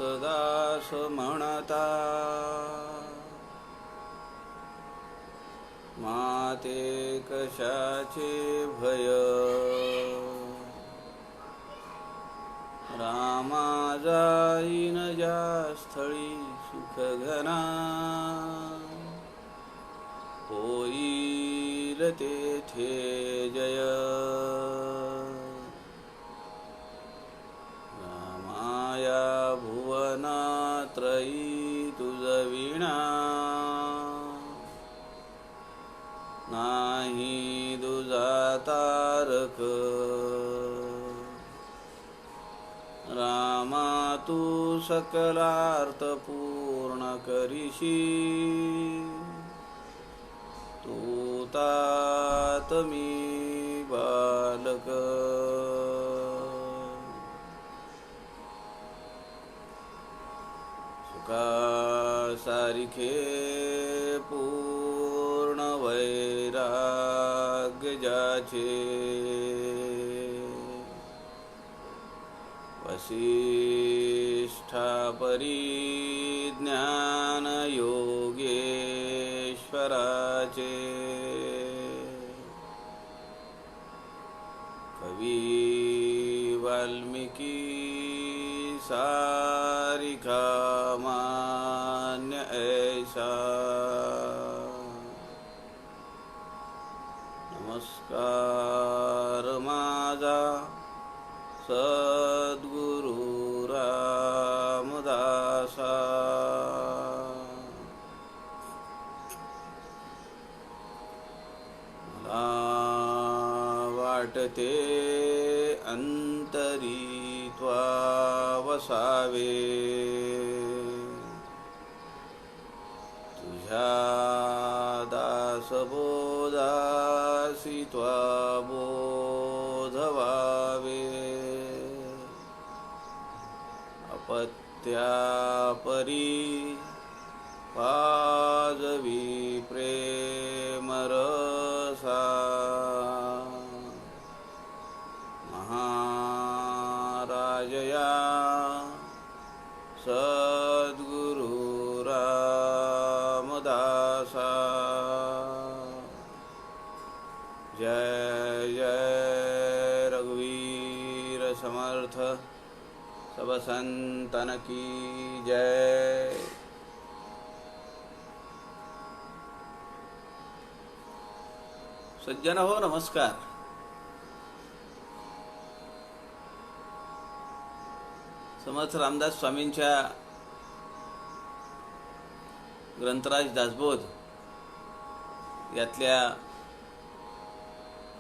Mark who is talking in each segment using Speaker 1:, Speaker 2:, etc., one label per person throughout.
Speaker 1: दास म्हणता, माते कशाचे भय, रामा जाईन ज्या स्थळी सुख घना, होईल तेथे जय. रामाया भुवनात्रयी तुझविणा, नाही दुजा तारक. रामा तू सकलार्थ पूर्ण करीशी, तू तात मी बालक. सुखा सारिखे पूर्ण वैराग्य ज्याचे, वसिष्ठा परिज्ञान योगेश्वराचे, कवी वाल्मिकी सारिखा मान्य ऐसा. नमस्कार माझा सद्गुरु रामदासा. मला वाटते अंतरी त्वा वसावे, तुझ्या दासबोधासी त्वा बोधवावे. अपत्या परी पाजवी प्रेमरसा, महाराजया सद्गुरु रामदासा. जय जय रघुवीर समर्थ, सब संतन की जय. सज्जन हो नमस्कार. समर्थ रामदास स्वामींच्या ग्रंथराज दासबोध यातल्या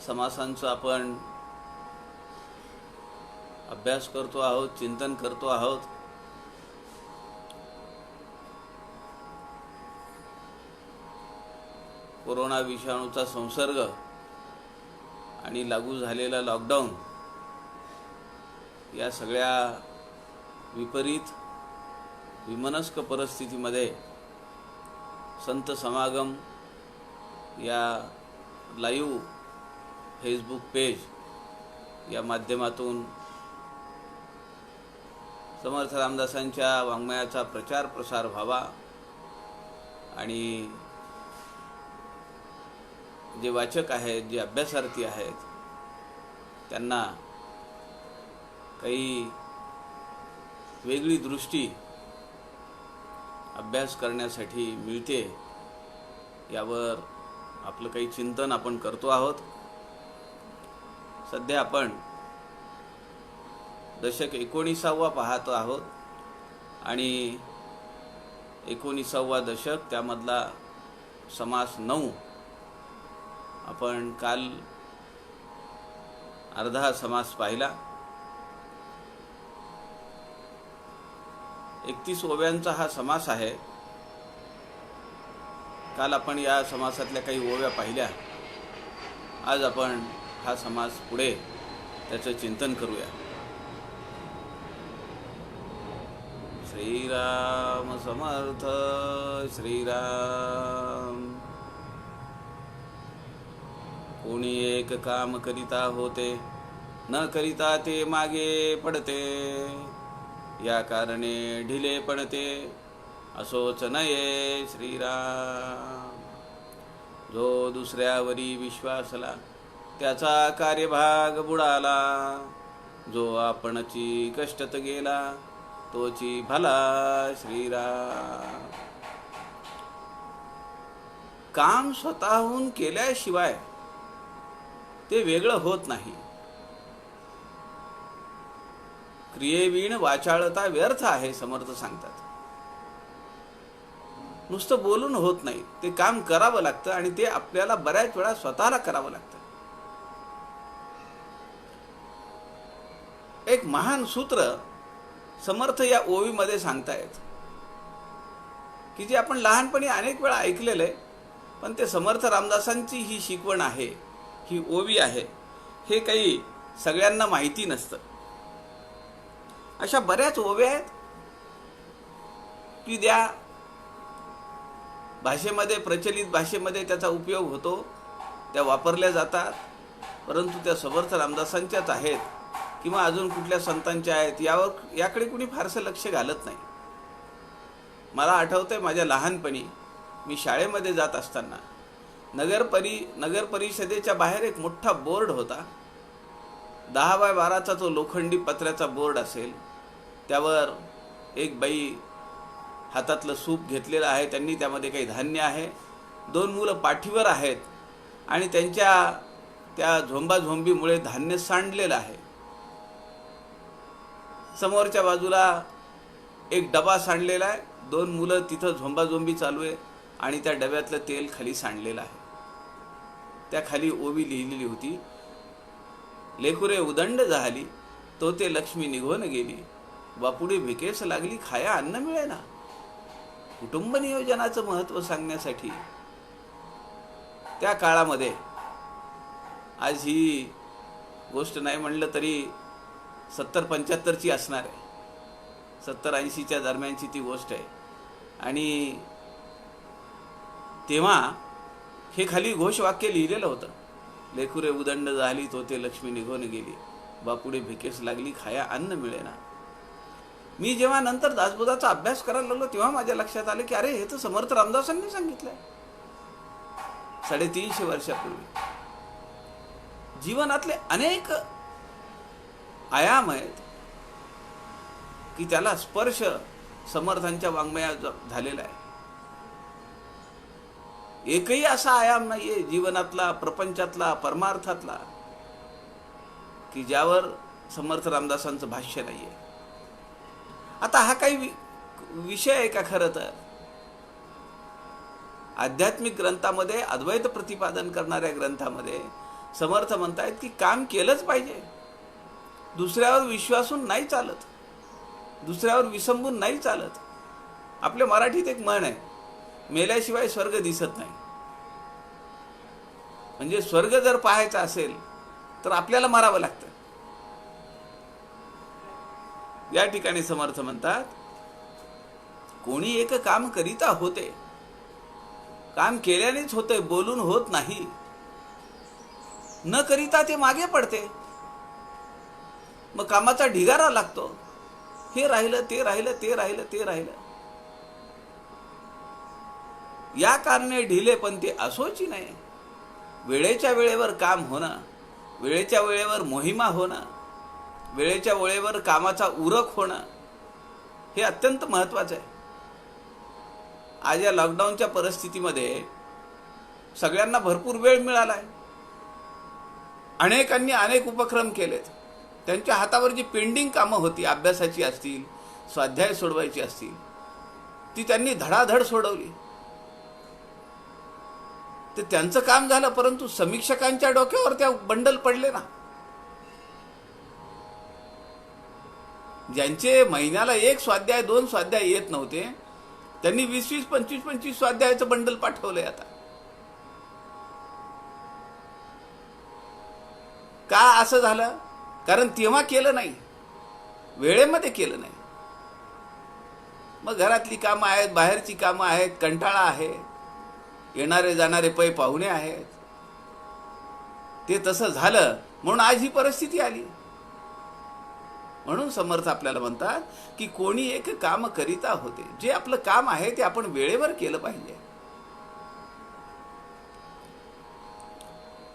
Speaker 1: समासांचा आपण अभ्यास करतो आहोत, चिंतन करतो आहोत. कोरोना विषाणूचा संसर्ग आणि लागू झालेला लॉकडाऊन या सगळ्या विपरीत विमनस्क परिस्थितीमध्ये संत समागम या लाईव्ह फेसबुक पेज या माध्यमातून समर्थ रामदासांच्या वाङ्मयाचा प्रचार प्रसार व्हावा आणि जे वाचक आहेत, जे अभ्यासार्थी आहेत, त्यांना काही वेगळी दृष्टी अभ्यास करण्यासाठी मिळते, यावर आपलं काही चिंतन आपण करतो आहोत. सध्या आपण दशक 19वा पाहतो आहोत आणि 19वा दशक त्यामधला समास 9 आपण काल अर्धा समास पाहिला. 31 ओव्यांचा हा समास आहे. काल आपण या समासातल्या काही ओव्या पाहिल्या. आज आपण हा समास पुढे त्याचं चिंतन करूया. श्रीराम समर्थ. श्रीराम. कोणी एक काम करिता होते, न करिता ते मागे पडते. या कारणे ढिले पण ते असोच नये श्रीराम. जो दुसऱ्यावरी विश्वासला त्याचा कार्यभाग बुडाला. जो आपणची कष्टत गेला तोची भला श्रीराम. काम स्वतःहून केल्याशिवाय ते वेगळं होत नाही. क्रियेविण वाचाळता व्यर्थ आहे समर्थ सांगतात. नुसतं बोलून होत नाही, ते काम करावं लागतं आणि ते आपल्याला बऱ्याच वेळा स्वतःला करावं लागतं. एक महान सूत्र समर्थ या ओवीमध्ये सांगतायत की जे आपण लहानपणी अनेक वेळा ऐकलेलं आहे, पण ते समर्थ रामदासांची ही शिकवण आहे, ही ओवी आहे, हे काही सगळ्यांना माहिती नसतं. अशा बऱ्याच ओव्या आहेत की त्या भाषेमध्ये, प्रचलित भाषेमध्ये त्याचा उपयोग होतो, त्या वापरल्या जातात, परंतु त्या समर्थ रामदासांच्याच आहेत किंवा अजून कुठल्या संतांच्या आहेत याकडे कुणी फारसं लक्ष घालत नाही. मला आठवतंय माझ्या लहानपणी मी शाळेमध्ये जात असताना नगर परिषदेच्या बाहेर एक मोठा बोर्ड होता. 10x12चा तो लोखंडी पत्र्याचा बोर्ड असेल. त्यावर एक बाई हातातलं सूप घेतलेलं आहे, त्यांनी त्यामध्ये काही धान्य आहे. 2 मुलं पाठीवर आहेत आणि त्यांच्या त्या झोंबाझोंबीमुळे धान्य सांडलेलं आहे. समोरच्या बाजूला एक डबा सांडलेला आहे. 2 मुलं तिथं झोंबाझोंबी चालू आहे आणि त्या डब्यातलं तेल खाली सांडलेलं आहे. त्या खाली ओवी लिहिलेली होती, लेकुरे उदंड झाली तो ते लक्ष्मी निघून गेली. बापुडे भिकेस लागली खाया अन्न मिळेना. कुटुंब नियोजनाचं महत्त्व सांगण्यासाठी त्या काळामध्ये, आज ही गोष्ट नाही म्हणलं तरी 70-75ची असणार आहे, 70-80च्या दरम्यानची ती गोष्ट आहे. आणि तेव्हा हे खाली घोषवाक्य लिहिलेलं होतं, लेकुरे उदंड झाली तो ते लक्ष्मी निघून गेली, बापुडे भिकेस लागली खाया अन्न मिळेना. मी जेव्हा नंतर दासबोधाचा अभ्यास करायला लागलो तेव्हा माझ्या लक्षात आलं की अरे हे तर समर्थ रामदासांनी सांगितलंय 350 वर्षापूर्वी. जीवनातले अनेक आयाम आहेत की त्याला स्पर्श समर्थांच्या वाङ्मयात झालेला आहे. एकही असा आयाम नाहीये जीवनातला, प्रपंचातला, परमार्थातला की ज्यावर समर्थ रामदासांचं भाष्य नाहीये. आता हा काही विषय आहे का? खरं तर आध्यात्मिक ग्रंथामध्ये, अद्वैत प्रतिपादन करणाऱ्या ग्रंथामध्ये समर्थ म्हणतायत की काम केलंच पाहिजे. दुसऱ्यावर विश्वासून नाही चालत, दुसऱ्यावर विसंबून नाही चालत. आपल्या मराठीत एक म्हण आहे, मेल्याशिवाय स्वर्ग दिसत नाही. म्हणजे स्वर्ग जर पाहायचा असेल तर आपल्याला मरावं लागतं. या ठिकाणी समर्थ म्हणतात, कोणी एक काम करीता होते, काम केल्यानेच होते, बोलून होत नाही. न करीता ते मागे पडते, मग कामाचा ढिगारा लागतो. हे राहिलं, ते राहिलं, ते राहिलं, ते राहिलं. या कारणे ढिले पण ते असोची नाही. वेळेच्या वेळेवर काम होणं, वेळेच्या वेळेवर मोहिमा होणं, वेळेच्या वेळेवर कामाचा उरक होणं हे अत्यंत महत्त्वाचं आहे. आज या लॉकडाऊनच्या परिस्थितीमध्ये सगळ्यांना भरपूर वेळ मिळाला आहे. अनेकांनी अनेक उपक्रम केलेत. त्यांच्या हातावर जी पेंडिंग कामं होती, अभ्यासाची असतील, स्वाध्याय सोडवायची असतील, ती त्यांनी धडाधड सोडवली. ते त्यांचं काम झालं, परंतु समीक्षकांच्या डोक्यावर त्या बंडल पडले ना. ज्यांचे महिन्याला 1 स्वाध्याय 2 स्वाध्याय येत नव्हते, त्यांनी 20-20, 25-25 स्वाध्यायाचं बंडल पाठवलंय आता. का असं झालं? कारण तेव्हा केलं नाही, वेळेमध्ये केलं नाही. मग घरातली कामं आहेत, बाहेरची कामं आहेत, कंटाळा आहे, येणारे जाणारे पै पाहुणे आहेत. ते तसं झालं म्हणून आज ही परिस्थिती आली. म्हणून समर्थ आपल्याला म्हणतात की कोणी एक काम करिता होते. जे आपलं काम आहे ते आपण वेळेवर केलं पाहिजे.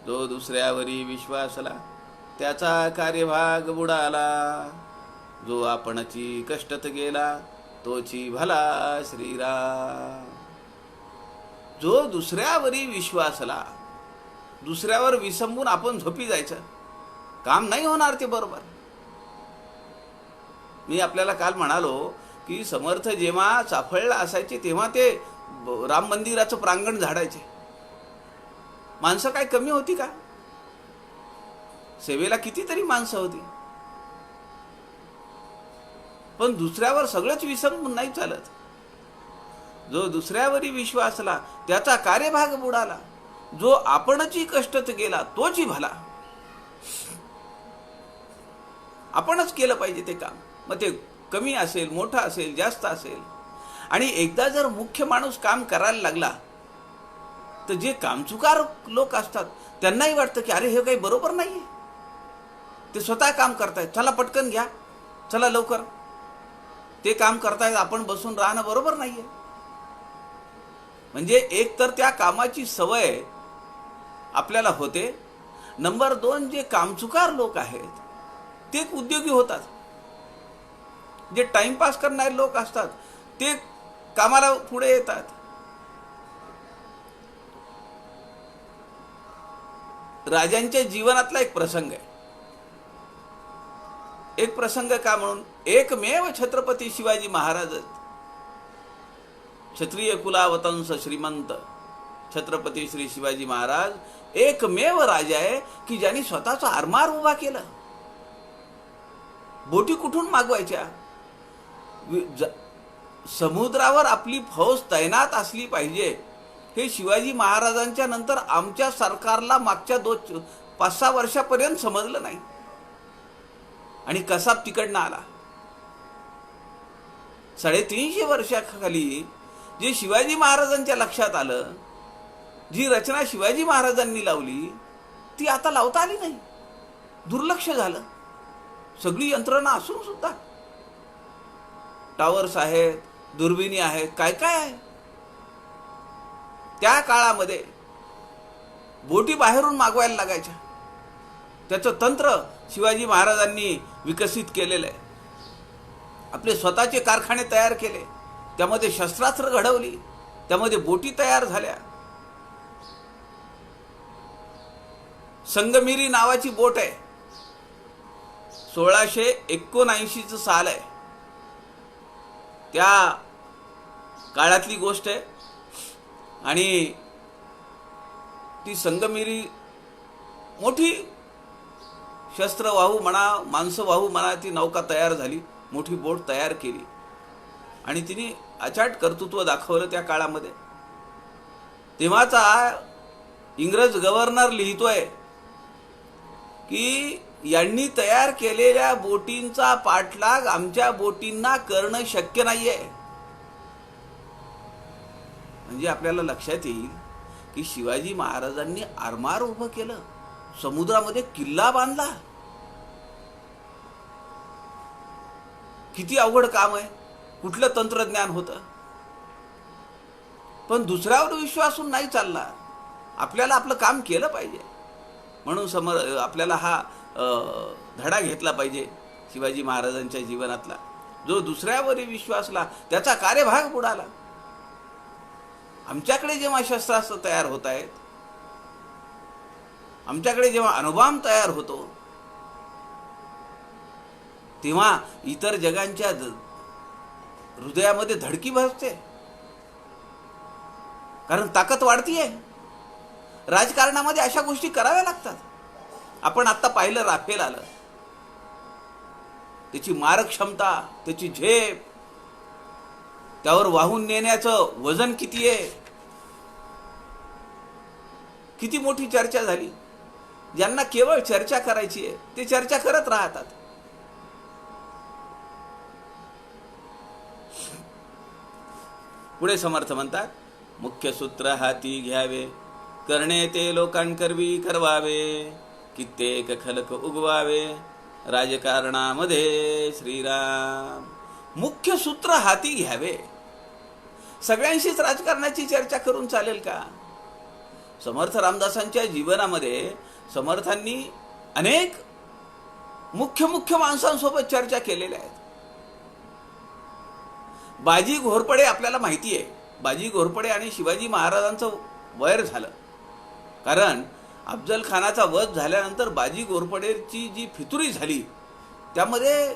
Speaker 1: जो दुसऱ्यावरी विश्वासला त्याचा कार्यभाग बुडाला. जो आपणची कष्टत गेला तोची भला श्रीराम. जो दुसऱ्यावरी विश्वासला, दुसऱ्यावर विसंबून आपण झोपी जायचं, काम नाही होणार ते बरोबर. मी आपल्याला काल म्हणालो की समर्थ जेव्हा चाफळला असायचे तेव्हा ते राम मंदिराचं प्रांगण झाडायचे. माणसं काय कमी होती का? सेवेला कितीतरी माणसं होती. पण दुसऱ्यावर सगळंच विसंबून नाही चालत. जो दुसऱ्यावरी विश्वासला त्याचा कार्यभाग बुडाला. जो आपणची कष्टत गेला तोची भला. आपणच केलं पाहिजे ते काम, मग ते कमी असेल, मोठं असेल, जास्त असेल. आणि एकदा जर मुख्य माणूस काम करायला लागला तर जे कामचुकार लोक असतात त्यांनाही वाटतं की अरे हे काही बरोबर नाहीये. ते स्वतः काम करतायत, चला पटकन घ्या, चला लवकर. ते काम करतायत, आपण बसून राहणं बरोबर नाहीये. म्हणजे एक तर त्या कामाची सवय आपल्याला होते. नंबर 2, जे कामचुकार लोक आहेत ते उद्योगी होतात. जे टाइमपास करणारे लोक असतात ते कामाला पुढे येतात. राजांच्या जीवनातला एक प्रसंग आहे. एक प्रसंग का म्हणून, एकमेव छत्रपती शिवाजी महाराज, क्षत्रिय कुलावतंस श्रीमंत छत्रपती श्री शिवाजी महाराज एकमेव राजा आहे की ज्यांनी स्वतःचा आरमार उभा केला. बोटी कुठून मागवायच्या? समुद्रावर आपली फौज तैनात असली पाहिजे हे शिवाजी महाराजांच्या नंतर आमच्या सरकारला मागच्या 5-6 वर्षापर्यंत समजलं नाही. आणि कसाब तिकडनं आला. 350 वर्षाखाली जे शिवाजी महाराजांच्या लक्षात आलं, जी रचना शिवाजी महाराजांनी लावली ती आता लावता आली नाही. दुर्लक्ष झालं. सगळी यंत्रणा असून सुद्धा टावर्स आहेत, दुर्बिणी आहेत, काय काय आहे. त्या काळामध्ये बोटी बाहेरून मागवायला लागायच्या. त्याचं तंत्र शिवाजी महाराजांनी विकसित केलेलं आहे. आपले स्वतःचे कारखाने तयार केले, त्यामध्ये शस्त्रास्त्र घडवली, त्यामध्ये बोटी तयार झाल्या. संगमिरी नावाची बोट आहे. 1679 साल आहे. त्या काळातली गोष्ट आहे. आणि ती संगमिरी मोठी शस्त्र वाहू म्हणा, माणसं वाहू म्हणा, ती नौका तयार झाली, मोठी बोट तयार केली. आणि तिने अचाट कर्तृत्व दाखवलं त्या काळामध्ये. तेव्हाचा इंग्रज गव्हर्नर लिहितोय की यांनी तयार केलेल्या बोटींचा पाठलाग आमच्या बोटींना करणं शक्य नाहीये. म्हणजे आपल्याला लक्षात येईल की शिवाजी महाराजांनी आरमार उभं केलं, समुद्रामध्ये किल्ला बांधला. किती अवघड काम आहे, कुठलं तंत्रज्ञान होतं. पण दुसऱ्यावर विश्वासून नाही चालला. आपल्याला आपलं काम केलं पाहिजे. म्हणून आपल्याला हा धडा घेतला पाहिजे शिवाजी महाराजांच्या जीवनातला. जो दुसऱ्यावर विश्वासला त्याचा कार्यभाग बुडाला. आमच्याकडे जेव्हा शस्त्रास्त्र तयार होत आहेत, आमच्याकडे जेव्हा अणुबॉम्ब तयार होतो, तेव्हा इतर जगांच्या हृदयामध्ये धडकी बसते. कारण ताकद वाढतीये. राजकारणामध्ये अशा गोष्टी कराव्या लागतात. आपण आता पाहिलं राफेल आलं, त्याची मारक क्षमता, त्याची झेप, त्यावर वाहून नेण्याचं वजन किती आहे, किती मोठी चर्चा झाली. ज्यांना केवळ चर्चा करायची आहे ते चर्चा करत राहतात. पुढे समर्थ म्हणतात, मुख्य सूत्र हाती घ्यावे, करणे ते लोकांकरवी करवावे, कित्येक खलक उगवावे, राजकारणामध्ये श्रीराम. मुख्य सूत्र हाती घ्यावे. सगळ्यांशीच राजकारणाची चर्चा करून चालेल का? समर्थ रामदासांच्या जीवनामध्ये समर्थांनी अनेक मुख्य माणसांसोबत चर्चा केलेल्या आहेत. बाजी घोरपडे आपल्याला माहिती आहे. बाजी घोरपडे आणि शिवाजी महाराजांचं वैर झालं, कारण अफजल खानाचा वध झाल्यानंतर बाजी घोरपडेची जी फितुरी झाली त्यामध्ये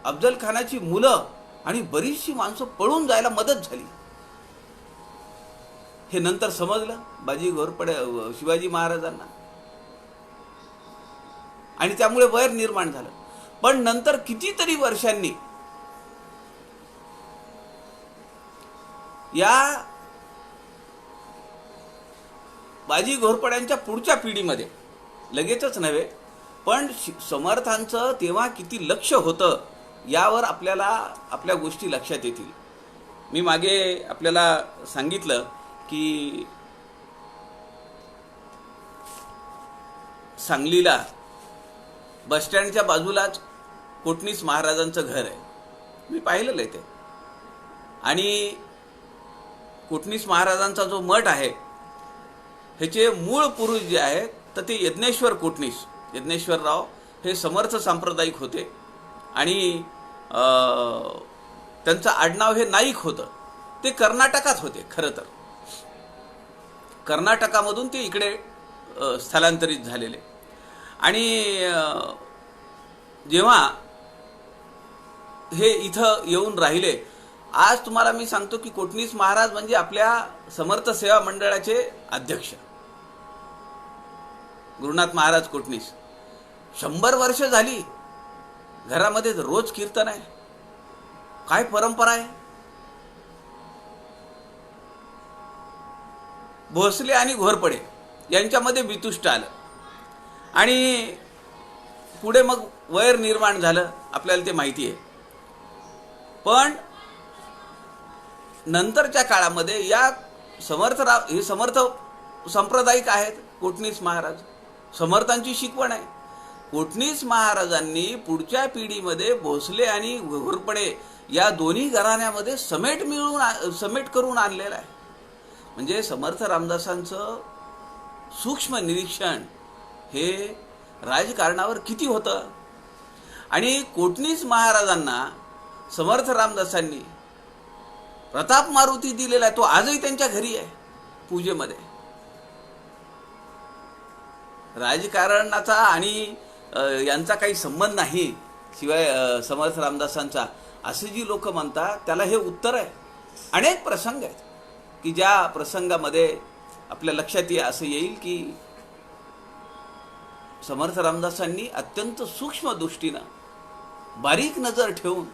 Speaker 1: अफजल खानाची मुलं आणि बरीचशी माणसं पळून जायला मदत झाली. हे नंतर समजलं बाजी घोरपडे शिवाजी महाराजांना, आणि त्यामुळे वैर निर्माण झालं. पण नंतर कितीतरी वर्षांनी या बाजी घोरपड्यांच्या पुढच्या पिढीमध्ये, लगेचच नव्हे पण समर्थांचं तेव्हा किती लक्ष होतं यावर आपल्याला आपल्या गोष्टी लक्षात येतील. मी मागे आपल्याला सांगितलं की सांगलीला बसस्टँडच्या बाजूलाच कोटणीस महाराजांचं घर आहे. मी पाहिलेलं आहे ते. आणि कोटणीस महाराजांचा जो मठ आहे ह्याचे मूळ पुरुष जे आहेत तर ते यज्ञेश्वर कोटणीस, यज्ञेश्वरराव हे समर्थ सांप्रदायिक होते. आणि त्यांचं आडनाव हे नाईक होतं. ते कर्नाटकात होते. खरं तर कर्नाटकामधून ते इकडे स्थलांतरित झालेले. आणि जेव्हा हे इथं येऊन राहिले, आज तुम्हाला मी सांगतो की कोटणीस महाराज म्हणजे आपल्या समर्थ सेवा मंडळाचे अध्यक्ष गुरुनाथ महाराज कोटणीस. 100 वर्ष झाली घरामध्ये रोज कीर्तन आहे. काय परंपरा आहे. भोसले आणि घोरपडे यांच्यामध्ये बितुष्ट आलं आणि पुढे मग वैर निर्माण झालं, आपल्याला ते माहिती आहे. पण नंतरच्या काळामध्ये या हे समर्थ सांप्रदायिक आहेत. कोटणीस महाराज समर्थांची शिकवण आहे. कोटणीस महाराजांनी पुढच्या पिढीमध्ये भोसले आणि घोरपडे या दोन्ही घराण्यामध्ये समेट करून आणलेला आहे. म्हणजे समर्थ रामदासांचं सूक्ष्म निरीक्षण हे राजकारणावर किती होतं. आणि कोटणीस महाराजांना समर्थ रामदासांनी प्रताप मारुती दिलेला आहे. तो आजही त्यांच्या घरी आहे पूजेमध्ये. राजकारणाचा आणि यांचा काही संबंध नाही शिवाय समर्थ रामदासांचा, असे जी लोक म्हणतात त्याला हे उत्तर आहे. अनेक प्रसंग आहेत की ज्या प्रसंगामध्ये आपल्या लक्षात असं येईल की समर्थ रामदासांनी अत्यंत सूक्ष्म दृष्टीनं बारीक नजर ठेवून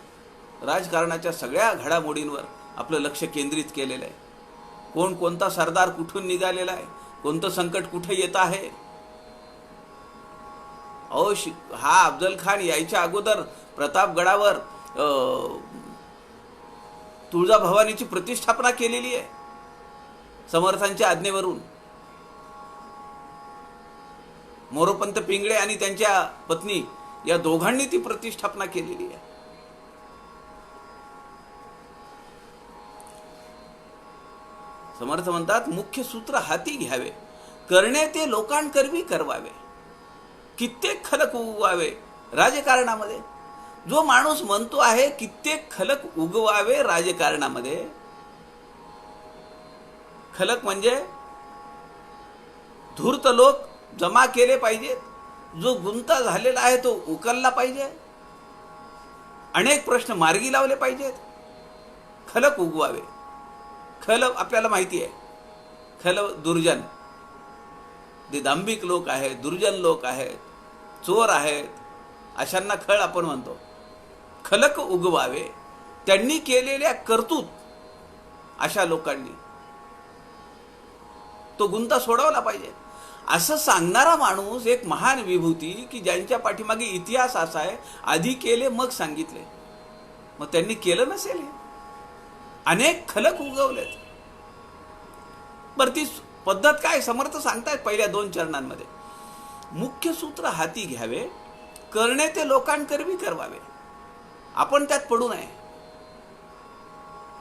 Speaker 1: राजकारणाच्या सगळ्या घडामोडींवर आपलं लक्ष केंद्रित केलेलं आहे. कोणता सरदार कुठून निघालेला आहे, कोणतं संकट कुठे येत आहे. हा अफजल खान यायच्या अगोदर प्रतापगडावर तुळजाभवानीची प्रतिष्ठापना केलेली आहे समर्थांच्या आज्ञेवरून. मोरोपंत पिंगळे आणि त्यांच्या पत्नी या दोघांनी ती प्रतिष्ठापना केलेली आहे. समर्थ म्हणतात मुख्य सूत्र हाती घ्यावे, करणे ते लोकांकरवी करवावे, कित्येक खलक उगवावे राजकारणामध्ये. जो माणूस म्हणतो आहे कित्येक खलक उगवावे राजकारणामध्ये, खलक म्हणजे धूर्त लोक जमा केले पाहिजेत. जो गुंता झालेला आहे तो उकलला पाहिजे. अनेक प्रश्न मार्गी लावले पाहिजेत. खलक उगवावे. खल आपल्याला माहिती आहे. खल दुर्जन, जे दांभिक लोक आहेत, दुर्जन लोक आहेत, चोर आहेत, अशांना खळ आपण म्हणतो. खलक उगवावे, त्यांनी केलेल्या कर्तृत अशा लोकांनी तो गुंता सोडवला पाहिजे. असं सांगणारा माणूस एक महान विभूती की ज्यांच्या पाठीमागे इतिहास असा आहे, आधी केले मग सांगितले. मग त्यांनी केलं नसेल. अनेक खलक उगवलेत. बरं ती पद्धत काय समर्थ सांगतायत पहिल्या 2 चरणांमध्ये. मुख्य सूत्र हाती घ्यावे, करणे ते लोकांकरवी करवावे. आपण त्यात पडू नये.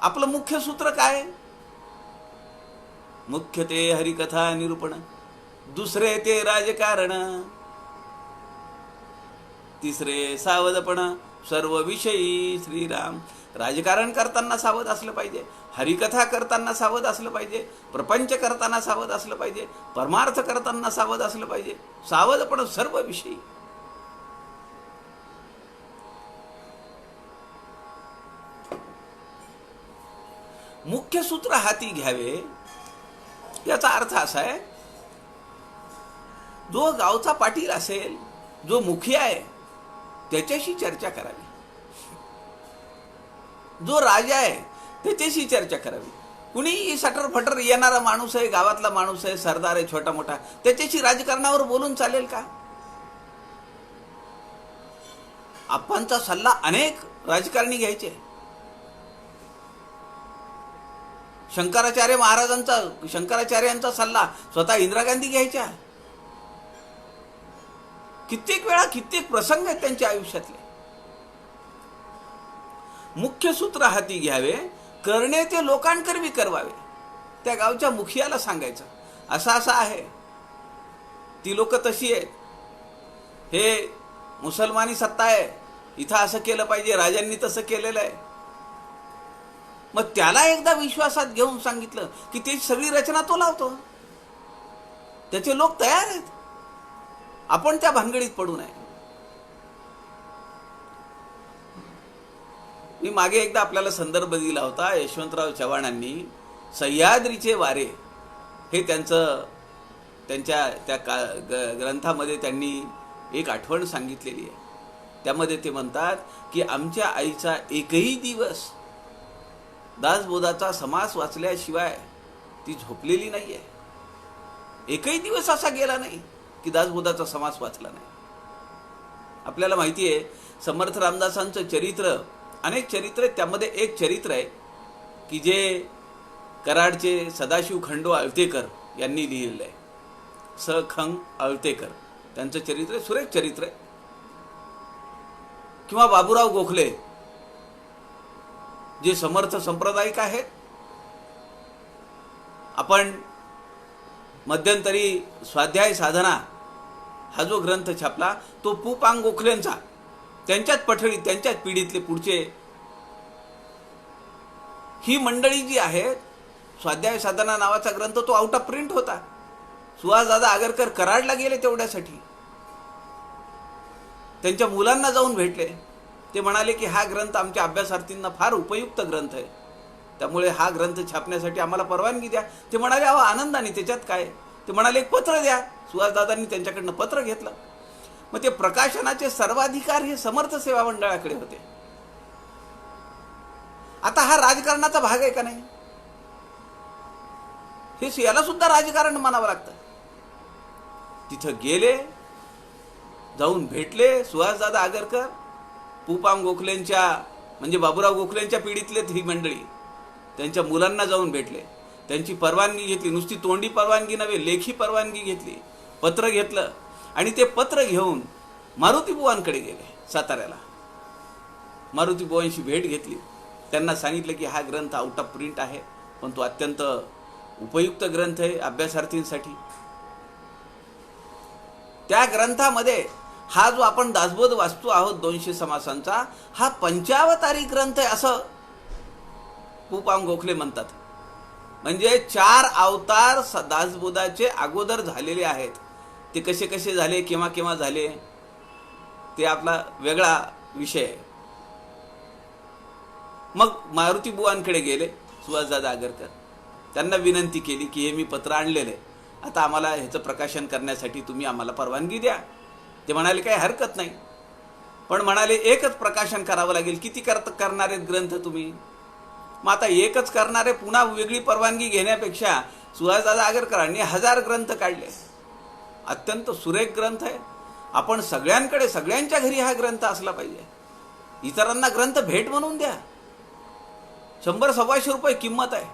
Speaker 1: आपलं मुख्य सूत्र काय? मुख्य ते हरिकथा निरूपण, दुसरे ते राजकारण, तिसरे सावधपण सर्व विषयी श्रीराम. राजकारण करताना सावध असलं पाहिजे, हरिकथा करताना सावध असलं पाहिजे, प्रपंच करताना सावध असलं पाहिजे, परमार्थ करताना सावध असलं पाहिजे. सावधपण सर्व विषयी. मुख्य सूत्र हाती घ्यावे याचा अर्थ असा आहे, जो गावचा पाटील असेल, जो मुखिया आहे, त्याच्याशी चर्चा करावी. जो राजा आहे त्याच्याशी चर्चा करावी. कुणी सटर फटर येणारा माणूस आहे, गावातला माणूस आहे, सरदार आहे, छोटा मोठा, त्याच्याशी राजकारणावर बोलून चालेल का? आपणचा सल्ला अनेक राजकारणी घ्यायचे. शंकराचार्यांचा सल्ला स्वतः इंदिरा गांधी घ्यायच्या. कित्येक वेळा कित्येक प्रसंग आहेत त्यांच्या आयुष्यातले. मुख्य सूत्र हाती घ्यावे, करणे ते लोकांकरवी करवावे. त्या गावच्या मुखियाला सांगायचं, असं आहे, ती लोक तशी आहेत, हे मुसलमानी सत्ता आहे, इथं असं केलं पाहिजे, राजांनी तसं केलेलं आहे. मग त्याला एकदा विश्वासात घेऊन सांगितलं की ती सगळी रचना तो लावतो, त्याचे लोक तयार आहेत. आपण त्या भानगडीत पडू नये. मी मागे एकदा आपल्याला संदर्भ दिला होता, यशवंतराव चव्हाणांनी सह्याद्रीचे वारे हे त्यांच्या त्या ग्रंथामध्ये त्यांनी एक आठवण सांगितलेली आहे. त्यामध्ये ते म्हणतात की आमच्या आईचा एकही दिवस दासबोधाचा समास वाचल्याशिवाय ती झोपलेली नाहीये. एकही दिवस असा गेला नाही की दासबोधाचा समास वाचला नाही. आपल्याला माहिती आहे, समर्थ रामदासांचं चरित्र, अनेक चरित्र, त्यामध्ये एक चरित्र आहे की जे कराडचे सदाशिव खंडो आळतेकर यांनी लिहिलेलं आहे. सखंग आळतेकर त्यांचं चरित्र, सुरेख चरित्र आहे. किंवा बाबूराव गोखले जे समर्थ संप्रदायिक आहेत. आपण मध्यंतरी स्वाध्याय साधना हा जो ग्रंथ छापला तो पुपांग गोखलेंचा, त्यांच्याच पठडी, त्यांच्याच पिढीतले पुढचे ही मंडळी जी आहे. स्वाध्याय साधना नावाचा ग्रंथ तो आउट ऑफ प्रिंट होता. सुहासदादा आगरकर कराडला गेले तेवढ्यासाठी, त्यांच्या मुलांना जाऊन भेटले. ते म्हणाले की हा ग्रंथ आमच्या अभ्यासार्थींना फार उपयुक्त ग्रंथ आहे, त्यामुळे हा ग्रंथ छापण्यासाठी आम्हाला परवानगी द्या. ते म्हणाले अहो आनंदाने, त्याच्यात काय. ते म्हणाले एक पत्र द्या. सुहासदादांनी त्यांच्याकडनं पत्र घेतलं. मग ते प्रकाशनाचे सर्वाधिकार हे समर्थ सेवा मंडळाकडे होते. आता हा राजकारणाचा भाग आहे का नाही? हे याला सुद्धा राजकारण मानावं लागतं. तिथं गेले, जाऊन भेटले. सुहासदादा आगरकर पुपांग गोखलेंच्या म्हणजे बाबूराव गोखलेंच्या पिढीतलेच ही मंडळी, त्यांच्या मुलांना जाऊन भेटले, त्यांची परवानगी घेतली. नुसती तोंडी परवानगी नव्हे, लेखी परवानगी घेतली, पत्र घेतलं आणि ते पत्र घेऊन मारुतीबुवांकडे गेले साताऱ्याला. मारुतीबुवांशी भेट घेतली. त्यांना सांगितलं की हा ग्रंथ आउट ऑफ प्रिंट आहे, पण तो अत्यंत उपयुक्त ग्रंथ आहे अभ्यासार्थींसाठी. त्या ग्रंथामध्ये हा जो आपण दासबोध वाचतो आहोत 200 समासांचा, हा पंचावतारी ग्रंथ आहे असं पुपांग गोखले म्हणतात. म्हणजे 4 अवतार दासबोधाचे अगोदर झालेले आहेत. ते कसे कसे झाले, केव्हा केव्हा झाले, ते आपला वेगळा विषय आहे. मग मारुतीबुवांकडे गेले सुहासदादा आगरकर. त्यांना विनंती केली की हे मी पत्र आणलेले, आता आम्हाला ह्याचं प्रकाशन करण्यासाठी तुम्ही आम्हाला परवानगी द्या. ते म्हणाले काही हरकत नाही, पण म्हणाले एकच प्रकाशन करावं लागेल. किती करणार आहेत ग्रंथ तुम्ही? मग आता एकच करणारे पुन्हा वेगळी परवानगी घेण्यापेक्षा सुहासदादा आगरकरांनी 1000 ग्रंथ काढले. अत्यंत सुरेख ग्रंथ आहे. आपण सगळ्यांकडे, सगळ्यांच्या घरी हा ग्रंथ असला पाहिजे. इतरांना ग्रंथ भेट म्हणून द्या. 100-125 रुपये किंमत आहे.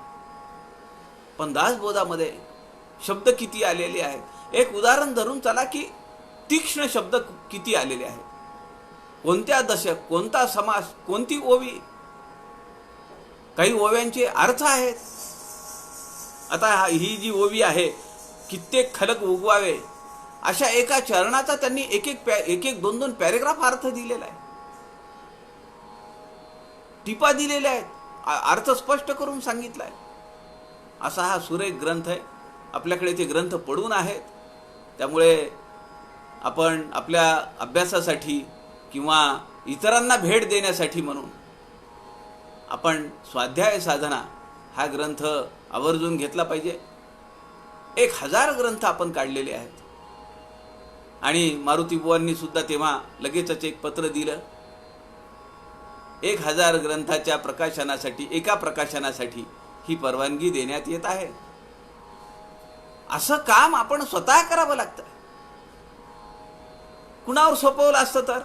Speaker 1: पण दासबोधामध्ये शब्द किती आलेले आहेत. एक उदाहरण धरून चला की तीक्ष्ण शब्द किती आलेले आहेत. कोणत्या दशक, कोणता समास, कोणती ओवी, काही ओव्यांचे अर्थ आहेत. आता ही जी ओवी आहे, कित्येक खलक उगवावे, अशा एका चरणाचा त्यांनी एक एक दोन दोन पॅरेग्राफ अर्थ दिलेला आहे, टिपा दिलेल्या आहेत, अर्थ स्पष्ट करून सांगितला आहे. असा हा सुरेख ग्रंथ आहे. आपल्याकडे ते ग्रंथ पडून आहेत. त्यामुळे आपण आपल्या अभ्यासासाठी किंवा इतरांना भेट देण्यासाठी म्हणून आपण स्वाध्याय साधना हा ग्रंथ आवर्जून घेतला पाहिजे. 1000 ग्रंथ आपण काढलेले आहेत. आणि मारुतीबुवांनी सुद्धा तेव्हा लगेचच एक पत्र दिलं. 1000 ग्रंथाच्या प्रकाशनासाठी, एका प्रकाशनासाठी ही परवानगी देण्यात येत आहे. असं काम आपण स्वतः करावं लागतं. कुणावर सोपवलं असतं तर?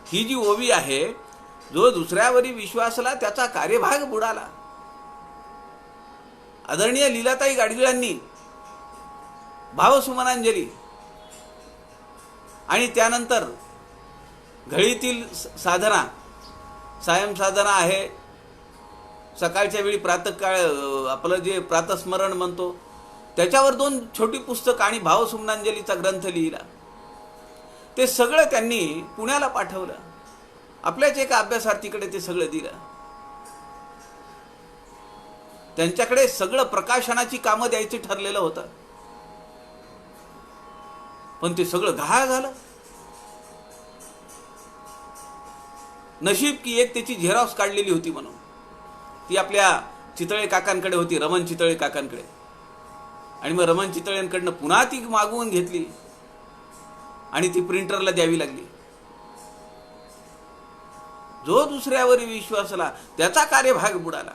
Speaker 1: ही जी ओवी आहे, जो दुसऱ्यावरी विश्वासला त्याचा कार्यभाग बुडाला. आदरणीय लीलाताई गाडगिळांनी भावसुमनांजली आणि त्यानंतर घळीतील साधना, सायं साधना आहे, सकाळच्या वेळी प्रातःकाळ आपलं जे प्रातस्मरण म्हणतो, त्याच्यावर 2 छोटी पुस्तकं आणि भावसुमनांजलीचा ग्रंथ लिहिला. ते सगळं त्यांनी पुण्याला पाठवलं. आपल्याच एका अभ्यासार्थीकडे ते सगळं दिलं. त्यांच्याकडे सगळं प्रकाशनाची कामं द्यायची ठरलेलं होतं, पण ते सगळं गहाळ झालं. नशीब की एक त्याची झेरॉक्स काढलेली होती म्हणून. ती आपल्या चितळे काकांकडे होती, रमण चितळे काकांकडे. आणि मग रमण चितळेंकडनं पुन्हा ती मागवून घेतली आणि ती प्रिंटरला द्यावी लागली. जो दुसऱ्यावर विश्वासला त्याचा कार्यभाग बुडाला.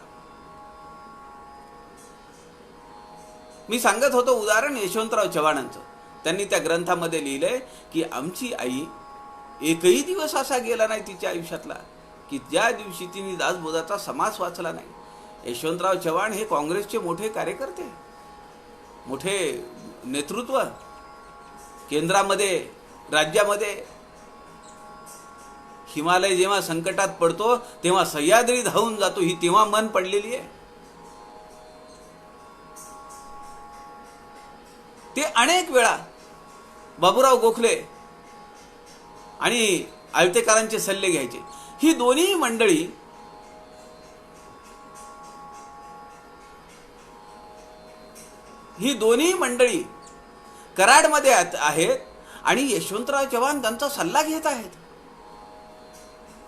Speaker 1: मी सांगत होतो उदाहरण यशवंतराव चव्हाणांचं. त्यांनी त्या ग्रंथामध्ये लिहिलंय की आमची आई एकही दिवस असा गेला नाही तिच्या आयुष्यातला की ज्या दिवशी तिने दासबोधाचा समास वाचला नाही. यशवंतराव चव्हाण हे काँग्रेसचे मोठे कार्यकर्ते, मोठे नेतृत्व, केंद्रामध्ये, राज्यामध्ये. हिमालय जेव्हा संकटात पडतो तेव्हा सह्याद्री धावून जातो, ही तेव्हा मन पडलेली आहे. ते अनेक वेळा बाबूराव गोखले आणि आळतेकरांचे सल्ले घ्यायचे. ही दोन्ही मंडळी कराडमध्ये आहेत आणि यशवंतराव चव्हाण त्यांचा सल्ला घेत आहेत.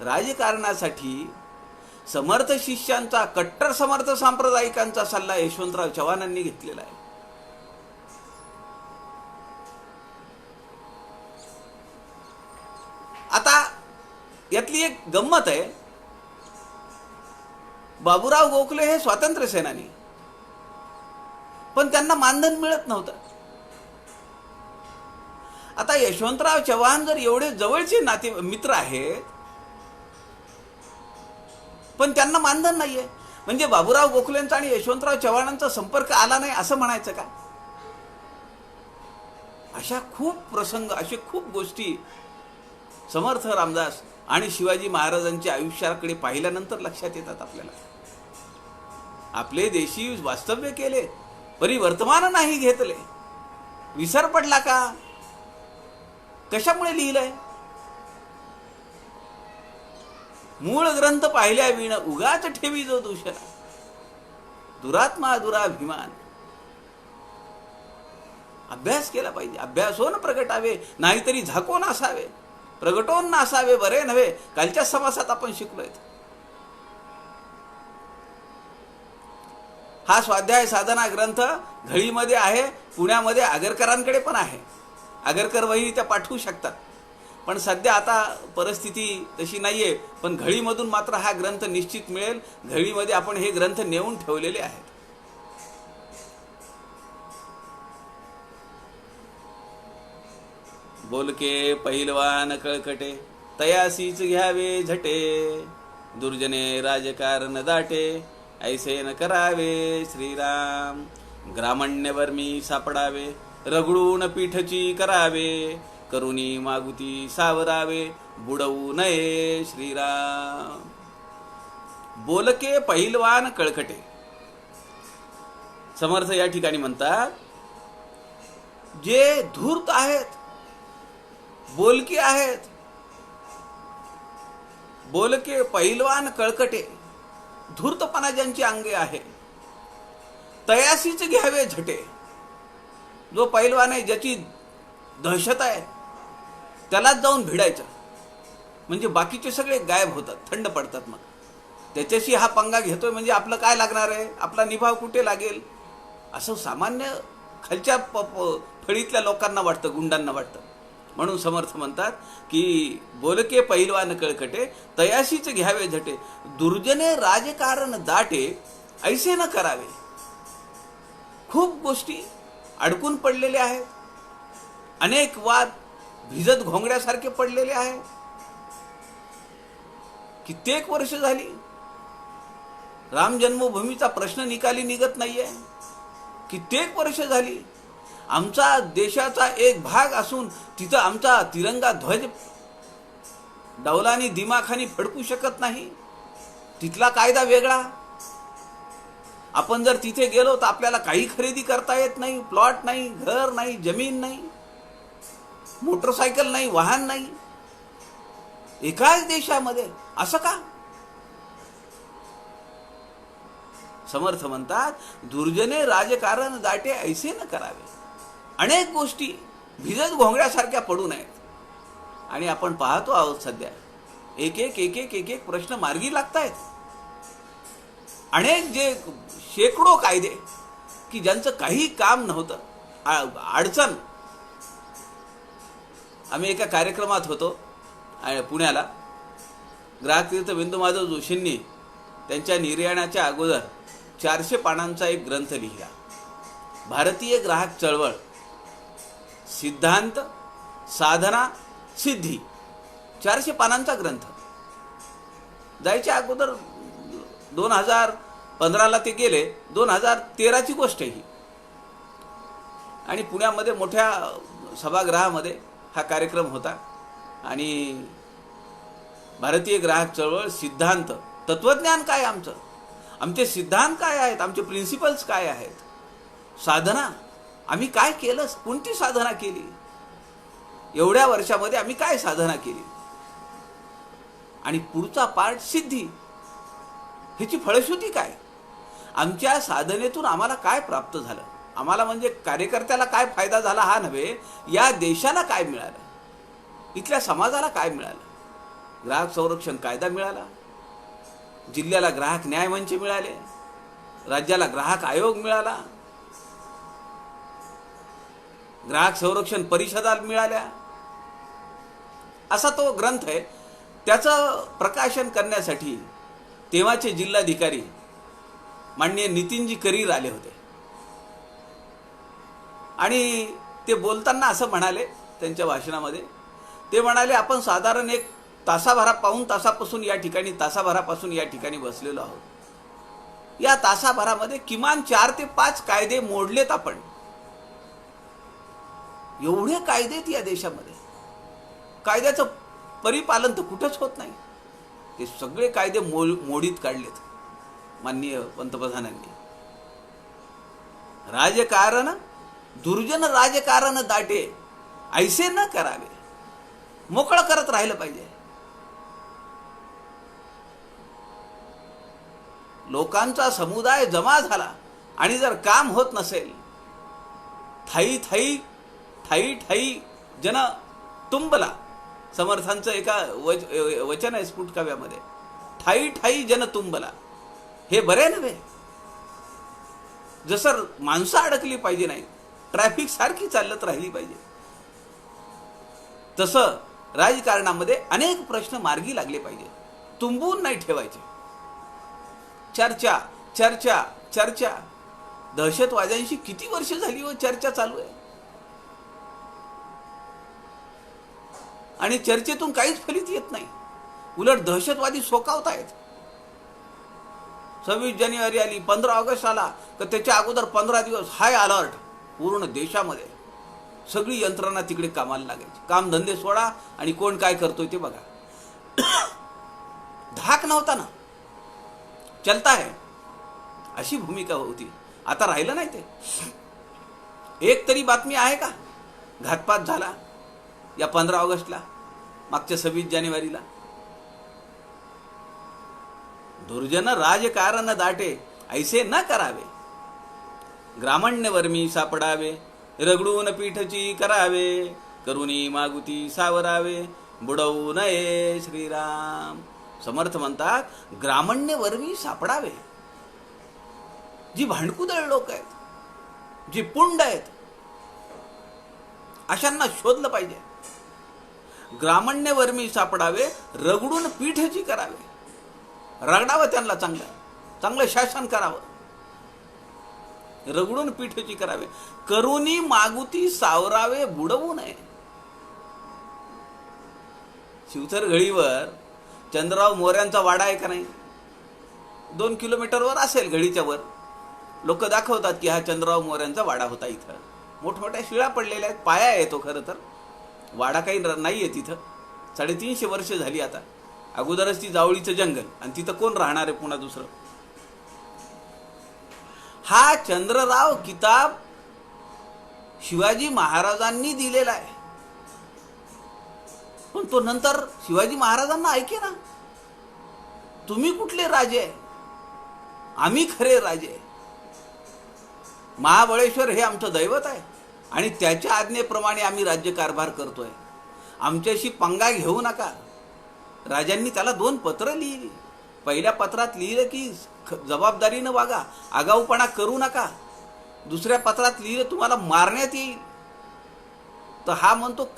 Speaker 1: राजकारणासाठी समर्थ शिष्यांचा, कट्टर समर्थ सांप्रदायिकांचा सल्ला यशवंतराव चव्हाणांनी घेतलेला आहे. आता यातली एक गंमत आहे. बाबूराव गोखले हे स्वातंत्र्य सेनानी, पण त्यांना मानधन मिळत नव्हतं. आता यशवंतराव चव्हाण जर एवढे जवळचे नाते मित्र आहेत, पण त्यांना मानधन नाहीये, म्हणजे बाबूराव गोखलेंचा आणि यशवंतराव चव्हाणांचा संपर्क आला नाही असं म्हणायचं का? अशा खूप प्रसंग, असे खूप गोष्टी समर्थ रामदास आणि शिवाजी महाराजांच्या आयुष्याकडे पाहिल्यानंतर लक्षात येतात आपल्याला. आपले देशी वास्तव्य केले, परिवर्तमान नाही घेतले. विसर पडला का? कशामुळे लिहिलंय? मूळ ग्रंथ पाहिल्या विण उगाच ठेवी जो दूषणा, दुरात्मा दुराभिमान. अभ्यास केला पाहिजे. अभ्यासोन प्रगटावे, नाहीतरी झाकोन असावे. प्रगटोन नासावे बरे नव्हे, कालच्या समासात आपण शिकलोय. हा स्वाध्याय साधना ग्रंथ घळीमध्ये आहे, पुण्यामध्ये आगरकरांकडे पण आहे. आगरकर वही त्या पाठवू शकतात, पण सध्या आता परिस्थिती तशी नाहीये. पण घळीमधून मात्र हा ग्रंथ निश्चित मिळेल. घळीमध्ये आपण हे ग्रंथ नेऊन ठेवलेले आहेत. बोलके पैलवान कळकटे, तयासीच घ्यावे झटे. दुर्जने राजकारण दाटे, ऐसे न करावे श्रीराम. ग्रामण्यवर मी सापडावे, रगडून पीठची करावे. करुणी मागुती सावरावे बुडवू नये श्रीराम. बोलके पहिलवान कळकटे. समर्थ या ठिकाणी म्हणतात, जे धूर्त आहेत, बोलके आहेत, बोलके पहिलवान कळकटे, धूर्तपणा ज्यांची अंगे आहे, तयासीच घ्यावे झटे. जो पहिलवान आहे, ज्याची दहशत आहे, त्यालाच जाऊन भिडायचं, म्हणजे बाकीचे सगळे गायब होतात, थंड पडतात. मग त्याच्याशी हा पंगा घेतोय म्हणजे आपलं काय लागणार आहे, आपला निभाव कुठे लागेल, असं सामान्य खालच्या फळीतल्या लोकांना वाटतं, गुंडांना वाटतं. म्हणून समर्थ म्हणतात की बोलके पहिलवान कळकटे, तयाशीच घ्यावे झटे, दुर्जने राजकारण दाटे, ऐसे न करावे. खूप गोष्टी अडकून पडलेल्या आहेत, अनेक वाद भिजत घोंगड्यासारखे पडलेले आहेत. कित्येक वर्ष झाली राम जन्मभूमीचा प्रश्न निकाली निघत नाहीये. कित्येक वर्ष झाली आमचा देशाचा एक भाग असून तिथं आमचा तिरंगा ध्वज डौलानी दिमाखानी फडकू शकत नाही. तिथला कायदा वेगळा. आपण जर तिथे गेलो तर आपल्याला काही खरेदी करता येत नाही. प्लॉट नाही, घर नाही, जमीन नाही, मोटरसायकल नाही, वाहन नाही. एकाच देशामध्ये असं का? समर्थ म्हणतात, दुर्जने राजकारण दाटे ऐसे न करावे. अनेक गोष्टी भिजत घोंगड्यासारख्या पडू नयेत. आणि आपण पाहतो आहोत सध्या एक एक प्रश्न मार्गी लागतायत. अनेक जे शेकडो कायदे की ज्यांचं काही काम नव्हतं, अडचण. आम्ही एका कार्यक्रमात होतो पुण्याला. ग्राहक तीर्थ बिंदू माधव जोशींनी त्यांच्या निर्याणाच्या अगोदर 400 पानांचा एक ग्रंथ लिहिला, भारतीय ग्राहक चळवळ, सिद्धांत, साधना, सिद्धी. 400 पानांचा ग्रंथ. जायच्या अगोदर 2015ला ते गेले. 2013ची गोष्ट ही. आणि पुण्यामध्ये मोठ्या सभागृहामध्ये हा कार्यक्रम होता. आणि भारतीय ग्राहक चळवळ, सिद्धांत, तत्वज्ञान काय आमचं, आमचे सिद्धांत काय आहेत, आमचे प्रिन्सिपल्स काय आहेत, साधना आम्ही काय केलं, कोणती साधना केली, एवढ्या वर्षामध्ये आम्ही काय साधना केली, आणि पुढचा पार्ट सिद्धी. ह्याची फळश्रुती काय, आमच्या साधनेतून आम्हाला काय प्राप्त झालं, आम्हाला म्हणजे कार्यकर्त्याला काय फायदा झाला हा नव्हे, या देशाला काय मिळालं, इथल्या समाजाला काय मिळालं. ग्राहक संरक्षण कायदा मिळाला, जिल्ह्याला ग्राहक न्याय मंच मिळाले, राज्याला ग्राहक आयोग मिळाला, ग्राहक संरक्षण परिषदा मिळाल्या. असा तो ग्रंथ आहे. त्याचं प्रकाशन करण्यासाठी तेव्हाचे जिल्हाधिकारी माननीय नितीनजी करीर आले होते. आणि ते बोलताना असं म्हणाले, त्यांच्या भाषणामध्ये ते म्हणाले, आपण साधारण एक पाऊण तासापासून या ठिकाणी बसलेलो आहोत. या तासाभरामध्ये किमान 4 ते 5 कायदे मोडलेत आपण. एवढे कायदे आहेत या देशामध्ये. कायद्याचं परिपालन तर कुठंच होत नाही. ते सगळे कायदे मोडीत काढलेत माननीय पंतप्रधानांनी. राजकारण दुर्जन राजकारण दाटे, ऐसे न करावे. मोकळं करत राहिलं पाहिजे. लोकांचा समुदाय जमा झाला आणि जर काम होत नसेल, थाई थाई ठाई ठाई जन तुंबला, समर्थांचं एका वचन आहे स्फुट काव्यामध्ये, ठाई ठाई जन तुंबला. हे बरे नव्हे. जसं माणसं अडकली पाहिजे नाही, ट्रॅफिक सारखी चालत राहिली पाहिजे, तसं राजकारणामध्ये अनेक प्रश्न मार्गी लागले पाहिजे. तुंबून नाही ठेवायचे. चर्चा चर्चा चर्चा. दहशतवाद्यांशी किती वर्ष झाली व चर्चा चालू आहे, आणि चर्चेतून काहीच फलित येत नाही. उलट दहशतवादी सोकावतायत. 26 जानेवारी आली, 15 ऑगस्ट आला, तर त्याच्या अगोदर 15 दिवस हाय अलर्ट पूर्ण देशामध्ये. सगळी यंत्रणा तिकडे कामाला लागायची. काम धंदे सोडा आणि कोण काय करतोय ते बघा. धाक नव्हता ना, चलता है अशी भूमिका होती. आता राहिलं नाही ते. एक तरी बातमी आहे का घातपात झाला या 15 ऑगस्टला, मागच्या 26 जानेवारीला? दुर्जन राजकारण दाटे ऐसे न करावे, ग्रामण्य वर्मी सापडावे, रगडून पीठची करावे, करुणी मागुती सावरावे, बुडवू नये श्रीराम. समर्थ म्हणतात ग्रामण्य वर्मी सापडावे. जी भांडकुदळ लोक आहेत, जी पुंड आहेत, अशांना शोधलं पाहिजे. ग्रामण्य वर्मी सापडावे, रगडून पीठची करावे. रगडावं त्यांना, चांगलं चांगलं शासन करावं, रगडून पीठची करावे. करुणी मागुती सावरावे, बुडवू नये. शिवथर घळीवर चंद्रराव मोऱ्यांचा वाडा आहे का नाही? 2 किलोमीटरवर असेल, घडीच्या वर. लोक दाखवतात की हा चंद्रराव मोऱ्यांचा वाडा होता. इथं मोठमोठ्या शिळा पडलेल्या आहेत. पाया आहे तो, खरं तर वाडा काही नाही आहे तिथं. 350 वर्ष झाली आता. अगोदरच ती जावळीचं जंगल, आणि तिथं कोण राहणार आहे पुन्हा दुसरं? हा चंद्रराव किताब शिवाजी महाराजांनी दिलेला आहे, पण तो नंतर शिवाजी महाराजांना ऐके ना, तुम्ही कुठले राजे आहे, आम्ही खरे राजे आहे. महाबळेश्वर हे आमचं दैवत आहे आणि त्याच्या आज्ञेप्रमाणे आम्ही राज्यकारभार करतोय. आमच्याशी पंगा घेऊ नका. राजांनी त्याला 2 पत्र लिहिली. पहिल्या पत्रात लिहिलं की जबाबदारीनं वागा, आगाऊपणा करू नका. दुसऱ्या पत्रात लिहिलं तुम्हाला मारण्यात येईल. तर हा म्हणतो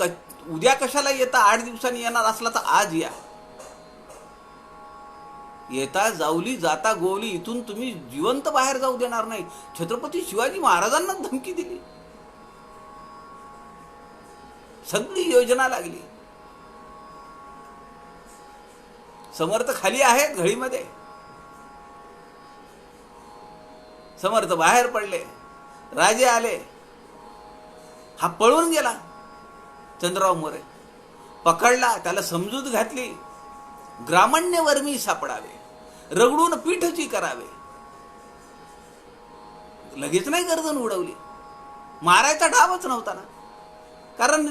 Speaker 1: उद्या कशाला येता, 8 दिवसांनी येणार असला तर आज या. येता जावली जाता गोवली, इथून तुम्ही जिवंत बाहेर जाऊ देणार नाही. छत्रपती शिवाजी महाराजांना धमकी दिली. सगळी योजना लागली. समर्थ खाली आहेत घळीमध्ये, समर्थ बाहेर पडले, राजे आले. हा पळून गेला. चंद्रराव मोरे पकडला, त्याला समजूत घातली. ग्रामण्य वर्मी सापडावे, रगडून पीठची करावे. लगेच नाही गर्दन उडवली. मारायचा डावच नव्हता ना, कारण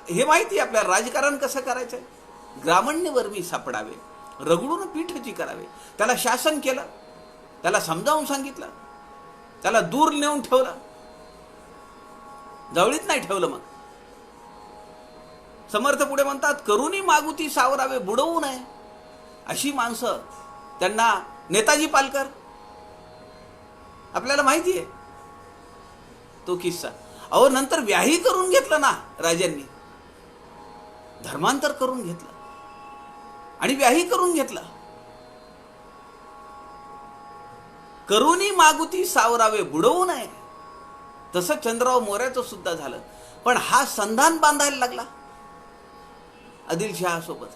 Speaker 1: हे माहिती आपल्याला राजकारण कसं करायचंय. ग्रामण्य वर्मी सापडावे, रगडून पीठची करावे. त्याला शासन केलं, त्याला समजावून सांगितलं, त्याला दूर नेऊन ठेवलं, जवळीत नाही ठेवलं. मग समर्थ पुढे म्हणतात करुणी मागुती सावरावे, बुडवू नये. अशी माणसं, त्यांना नेताजी पालकर आपल्याला माहिती आहे तो किस्सा. अहो नंतर व्याही करून घेतलं ना राजांनी, धर्मांतर करून घेतलं आणि व्याही करून घेतलं. करुणी मागुती सावरावे, बुडवू नये. तसं चंद्रराव मोऱ्याचं सुद्धा झालं. पण हा संधान बांधायला लागला आदिलशहा सोबत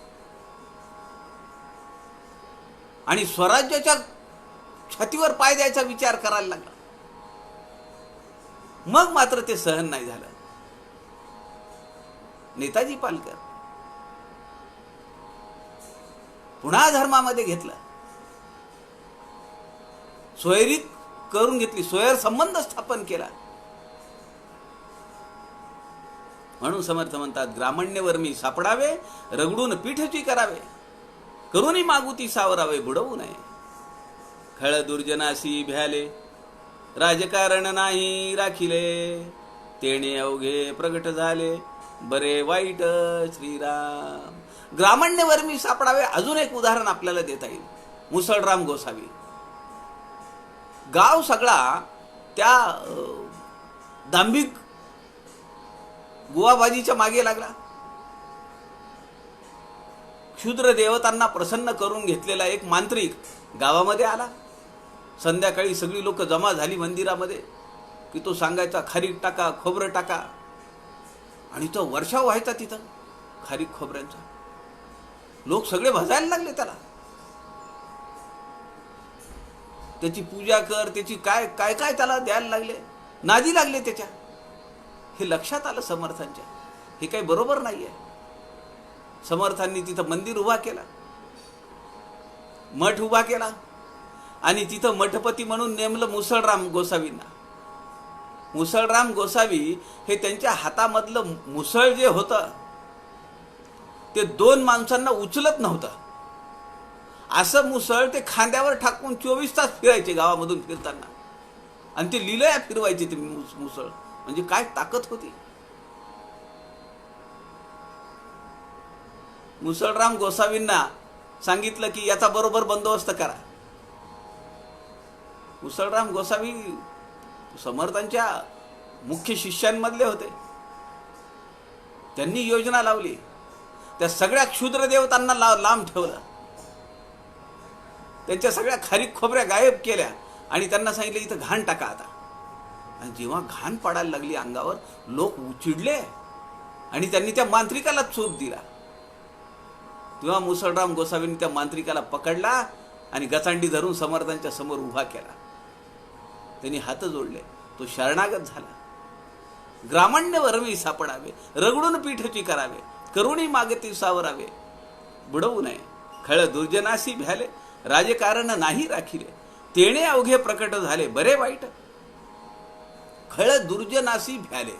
Speaker 1: आणि स्वराज्याच्या छातीवर पाय द्यायचा विचार करायला लागला. मग मात्र ते सहन नाही झालं. नेताजी पालकर पुन्हा धर्मामध्ये घेतलं, सोयरी करून घेतली, सोयर संबंध स्थापन केला. म्हणून समर्थ म्हणतात ग्रामण्य वर्मी सापडावे, रगडून पीठची करावे, करुणी मागुती सावरावे, बुडवू नये. खळ दुर्जनासी भ्याले, राजकारण नाही राखिले, तेणे अवघे प्रगट झाले, बरे वाईट श्रीराम. ग्रामण्य वर्मी सापडावे. अजून एक उदाहरण आपल्याला देता येईल. मुसळराम गोसावी. गाव सगळा त्या दांभिक गुवाबाजीच्या मागे लागला. क्षुद्र देवतांना प्रसन्न करून घेतलेला एक मांत्रिक गावामध्ये आला. संध्याकाळी सगळी लोक जमा झाली मंदिरामध्ये की तो सांगायचा खारीक टाका, खोबरं टाका, आणि तो वर्षाव व्हायचा तिथं खारीक खोबऱ्यांचा. लोक सगळे भजायला लागले त्याला. त्याची पूजा कर, त्याची काय काय काय त्याला द्यायला लागले, नादी लागले त्याच्या. हे लक्षात आलं समर्थांच्या. हे काही बरोबर नाही आहे. समर्थांनी तिथं मंदिर उभा केला, मठ उभा केला आणि तिथं मठपती म्हणून नेमलं मुसळराम गोसावींना. मुसळराम गोसावी हे त्यांच्या हातामधलं मुसळ जे होतं ते 2 माणसांना उचलत नव्हतं. असं मुसळ ते खांद्यावर टाकून 24 तास फिरायचे गावामधून फिरताना, आणि ते लिलया फिरवायचे ते मुसळ. म्हणजे काय ताकद होती. मुसळराम गोसावींना सांगितलं की याचा बरोबर बंदोबस्त करा. मुसळराम गोसावी समर्थांच्या मुख्य शिष्यांमधले होते. त्यांनी योजना लावली, त्या सगळ्या क्षुद्र देवतांना लांब ठेवलं, त्यांच्या सगळ्या खारीक खोबऱ्या गायब केल्या आणि त्यांना सांगितलं इथं घाण टाका आता. आणि जेव्हा घाण पडायला लागली अंगावर, लोक चिडले आणि त्यांनी त्या मांत्रिकाला चोप दिला. तेव्हा मुसळराम गोसावींनी त्या मांत्रिकाला पकडला आणि गचांडी धरून समर्थांच्या समोर उभा केला. त्यांनी हात जोडले. तो शरणागत झाला. ग्रामण्य वरवी सापडावे, रगडून पीठची करावे, करुणी मागती सावरावे, बुडवू नये. खळ दुर्जनासी भ्याले, राजकारण नाही राखिले, तेणे अवघे प्रकट झाले बरे वाईट. खळ दुर्जनासी भ्याले.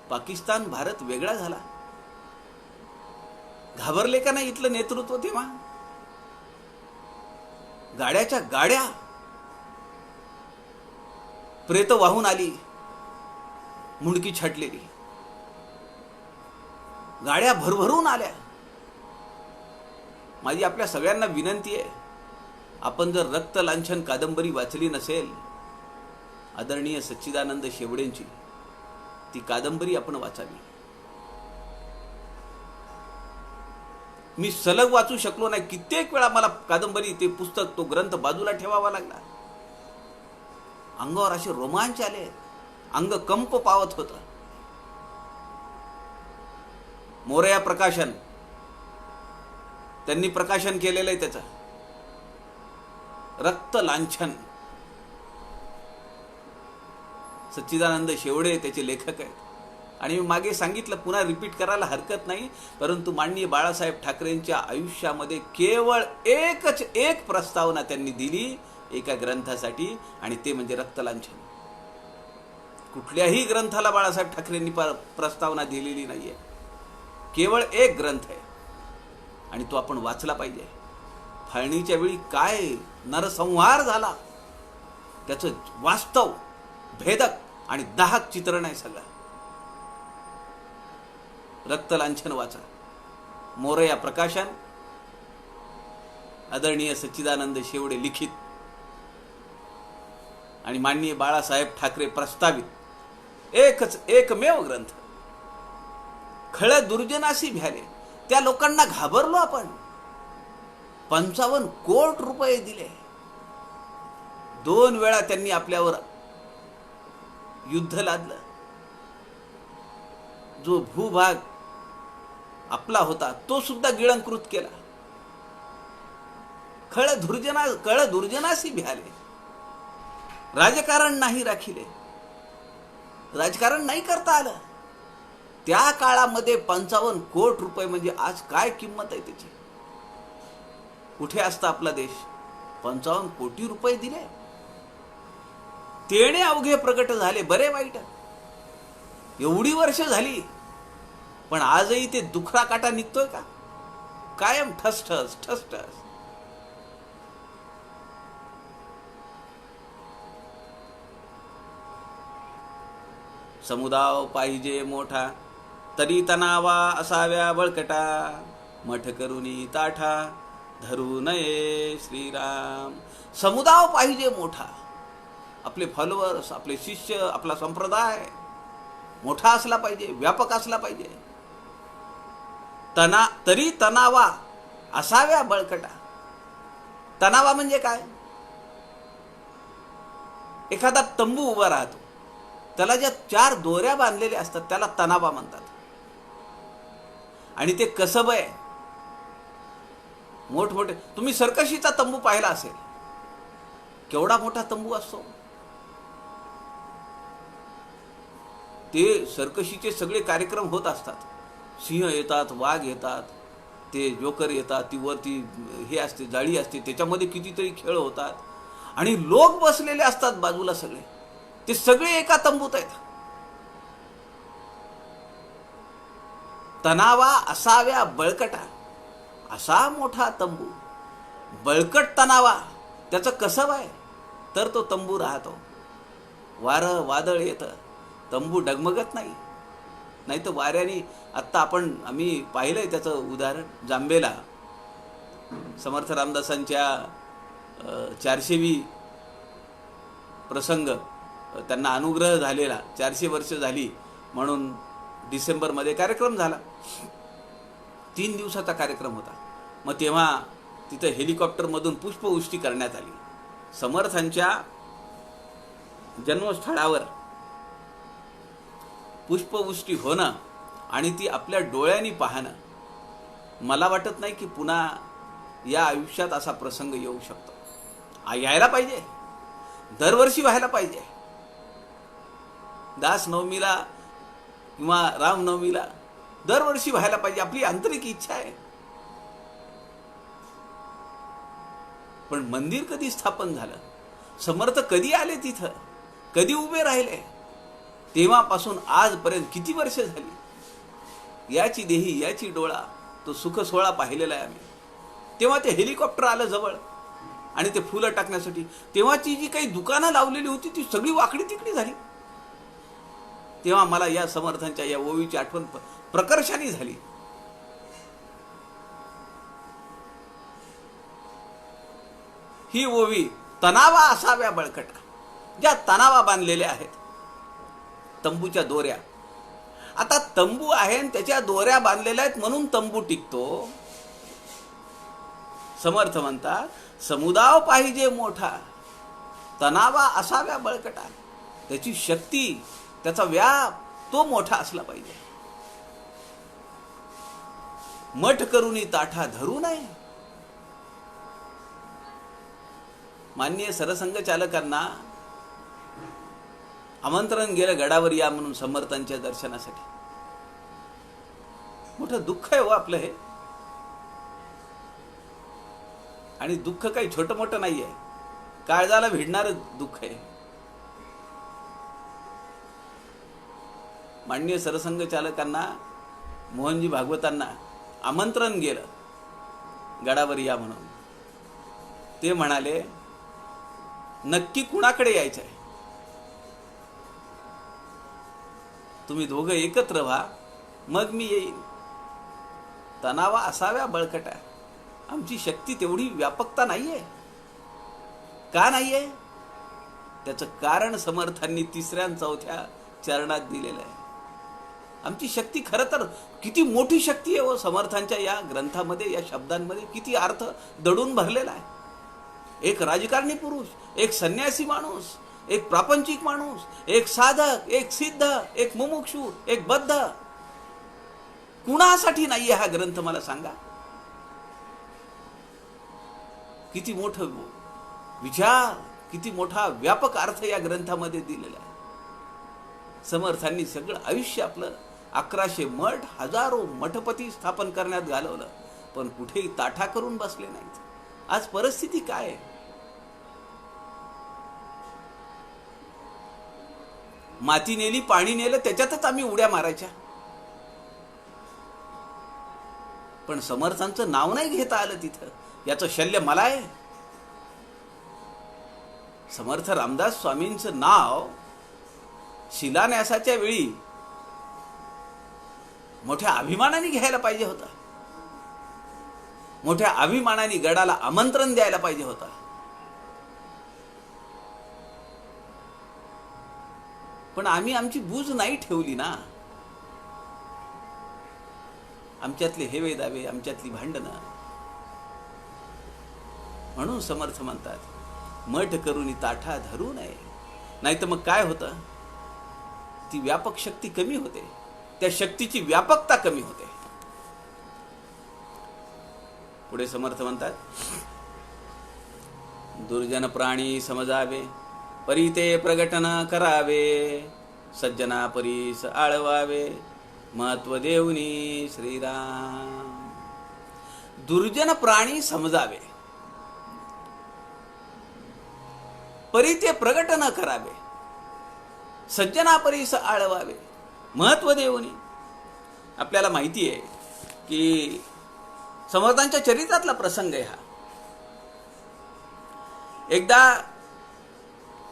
Speaker 1: पाकिस्तान भारत वेगळा झाला. घाबरले का नाही इथलं नेतृत्व तेव्हा? गाड्याच्या गाड्या प्रेत वाहून आली, मुंडकी छाटलेली. गाड्या भरभरून आल्या. माझी आपल्या सगळ्यांना विनंती आहे, आपण जर रक्त लांछन कादंबरी वाचली नसेल, आदरणीय सच्चिदानंद शेवडेंची, ती कादंबरी आपण वाचावी. मी सलग वाचू शकलो नाही. कित्येक वेळा मला कादंबरी, ते पुस्तक, तो ग्रंथ बाजूला ठेवावा लागला. अंगावर असे रोमांच आले, अंग कंप पावत होतं. मोरया प्रकाशन, त्यांनी प्रकाशन केलेलं आहे त्याचं, रक्त लांछन. सच्चिदानंद शेवडे त्याचे लेखक आहेत. आणि मी मागे सांगितलं, पुन्हा रिपीट करायला हरकत नाही, परंतु माननीय बाळासाहेब ठाकरेंच्या आयुष्यामध्ये केवळ एकच एक प्रस्तावना त्यांनी दिली एका ग्रंथासाठी, आणि ते म्हणजे रक्तलांछन. कुठल्याही ग्रंथाला बाळासाहेब ठाकरेंनी प्रस्तावना दिलेली नाहीये. केवळ एक ग्रंथ आहे आणि तो आपण वाचला पाहिजे. फाळणीच्या वेळी काय नरसंहार झाला, त्याचं वास्तव, भेदक आणि दाहक चित्रण आहे सगळं. रक्तलांछन वाचा. मोरया प्रकाशन, आदरणीय सच्चिदानंद शेवडे लिखित आणि माननीय बाळासाहेब ठाकरे प्रस्तावित, एकच एकमेव ग्रंथ. खळ दुर्जनासी भ्याले. त्या लोकांना घाबरलो आपण. 55 कोटी रुपये दिले. 2 वेळा त्यांनी आपल्यावर युद्ध लादलं. जो भूभाग आपला होता तो सुद्धा गिळंकृत केला. कळ दुर्जनासी भ्याले, राजकारण नाही राखिले. राजकारण नाही करता आलं. त्या काळामध्ये 55 कोटी रुपये म्हणजे आज काय किंमत आहे त्याची? कुठे असता आपला देश? 55 कोटी रुपये दिले. तेणे अवघे प्रकट झाले बरे वाईट. एवढी वर्ष झाली, पण आजही ते दुखरा काटा निघतोय का? कायम ठस ठस ठस ठस. समुदाय पाहिजे मोठा, तरी तणावा असाव्या बळकटा. मठ करुनी ताठा, धरू नये श्रीराम. समुदाय पाहिजे मोठा. आपले फॉलोअर्स, आपले शिष्य, आपला संप्रदाय मोठा असला पाहिजे, व्यापक असला पाहिजे. तरी तणावा असाव्या बळकटा. तणावा म्हणजे काय? एखादा तंबू उभा राहतो, त्याला ज्या 4 दोऱ्या बांधलेल्या असतात त्याला तणावा म्हणतात. आणि ते कसब आहे. मोठमोठे, तुम्ही सर्कशीचा तंबू पाहिला असेल, केवढा मोठा तंबू असतो. ते सर्कशीचे सगळे कार्यक्रम होत असतात. सिंह येतात, वाघ येतात, ते जोकर येतात, ती वरती हे असते, जाळी असते, त्याच्यामध्ये कितीतरी खेळ होतात आणि लोक बसलेले असतात बाजूला सगळे. ते सगळे एका तंबूत आहेत. तणावा असाव्या बळकटा, असा मोठा तंबू, बळकट तणावा, त्याचं कसं आहे तर तो तंबू राहतो. वारं वादळ येतं, तंबू डगमगत नाही. नाही तर वाऱ्याने, आत्ता आम्ही पाहिलंय त्याचं उदाहरण जांबेला. समर्थ रामदासांच्या 400वी प्रसंग, त्यांना अनुग्रह झालेला, 400 वर्ष झाली म्हणून डिसेंबरमध्ये कार्यक्रम झाला. 3 दिवसाचा कार्यक्रम होता. मग तेव्हा तिथं हेलिकॉप्टरमधून पुष्पवृष्टी करण्यात आली. समर्थांच्या जन्मस्थळावर पुष्पवृष्टी होणं आणि ती आपल्या डोळ्यांनी पाहणं, मला वाटत नाही की पुन्हा या आयुष्यात असा प्रसंग येऊ शकतो. यायला पाहिजे, दरवर्षी व्हायला पाहिजे. दास नवमीला किंवा रामनवमीला दरवर्षी व्हायला पाहिजे, आपली आंतरिक इच्छा आहे. पण मंदिर कधी स्थापन झालं, समर्थ कधी आले तिथं, कधी उभे राहिले, तेव्हापासून आजपर्यंत किती वर्ष झाली, याची देही याची डोळा, तो सुख सोहळा पाहिलेला आहे आम्ही. तेव्हा ते हेलिकॉप्टर आलं जवळ आणि ते फुलं टाकण्यासाठी, तेव्हाची जी काही दुकानं लावलेली होती ती सगळी वाकडी तिकडी झाली. तेव्हा मला या समर्थांच्या या ओवीची आठवण प्रकर्षाने झाली. ही ओवी तणावा असाव्या बळकटा, ज्या तणावा बांधलेल्या आहेत, तंबूच्या दोऱ्या. आता तंबू आहे आणि त्याच्या दोऱ्या बांधलेल्या आहेत म्हणून तंबू टिकतो. समर्थ म्हणतात समुदाय पाहिजे मोठा, तणावा असाव्या बळकटा, त्याची शक्ती, त्याचा व्याप तो मोठा असला पाहिजे. मठ करूनी ताठा धरू नये. माननीय सरसंघ चालकांना आमंत्रण गेलं गडावर या म्हणून समर्थांच्या दर्शनासाठी. मोठं दुःख आहे हो आपलं हे. आणि दुःख काही छोटं मोठं नाहीये, काळजाला भिडणारं दुःख आहे. माननीय सरसंघ चालकांना, मोहनजी भागवतांना आमंत्रण गेलं गडावर या म्हणून. ते म्हणाले नक्की कुणाकडे यायचं आहे, तुम्ही दोघं एकत्र व्हा, मग मी येईन. तणावा असाव्या बळकटा, आमची शक्ती तेवढी व्यापकता नाहीये. का नाहीये त्याचं कारण समर्थांनी 3ऱ्या आणि 4थ्या चरणात दिलेलं आहे. आमची शक्ती खरं तर किती मोठी शक्ती आहे हो. समर्थांच्या या ग्रंथामध्ये, या शब्दांमध्ये किती अर्थ दडून भरलेला आहे. एक राजकारणी पुरुष, एक संन्यासी माणूस, एक प्रापंचिक माणूस, एक साधक, एक सिद्ध, एक मुमुक्षु, एक बद्ध, कुणासाठी नाहीये हा ग्रंथ मला सांगा. किती मोठं विचार, किती मोठा व्यापक अर्थ या ग्रंथामध्ये दिलेला आहे. समर्थांनी सगळं आयुष्य आपलं 1100 मठ, हजारो मठपती स्थापन करण्यात घालवलं, पण कुठेही ताठा करून बसले नाहीत. आज परिस्थिती काय आहे? माती नेली, पाणी नेलं, त्याच्यातच आम्ही उड्या मारायच्या. पण समर्थांचं नाव नाही घेता आलं तिथं, याचं शल्य मला आहे. समर्थ रामदास स्वामींचं नाव शिलान्यासाच्या वेळी मोठ्या अभिमानाने घ्यायला पाहिजे होता. मोठ्या अभिमानाने गडाला आमंत्रण द्यायला पाहिजे होता. पण आम्ही आमची बूज नाही ठेवली ना. आमच्यातले हेवे दावे, आमच्यातली भांडणं. म्हणून समर्थ म्हणतात मठ करूनी ताठा धरू नये. नाही तर मग काय होतं, ती व्यापक शक्ती कमी होते, त्या शक्तीची व्यापकता कमी होते. पुढे समर्थ म्हणतात दुर्जन प्राणी समजावे, परी ते प्रगटन करावे. सज्जना परीस आळवावे, महत्व देऊनी श्रीराम. दुर्जन प्राणी समजावे, परी ते प्रगट न करावे, सज्जना परीस आळवावे, महत्व देऊनी. आपल्याला माहिती आहे की समर्थांच्या चरित्रातला प्रसंग आहे हा. एकदा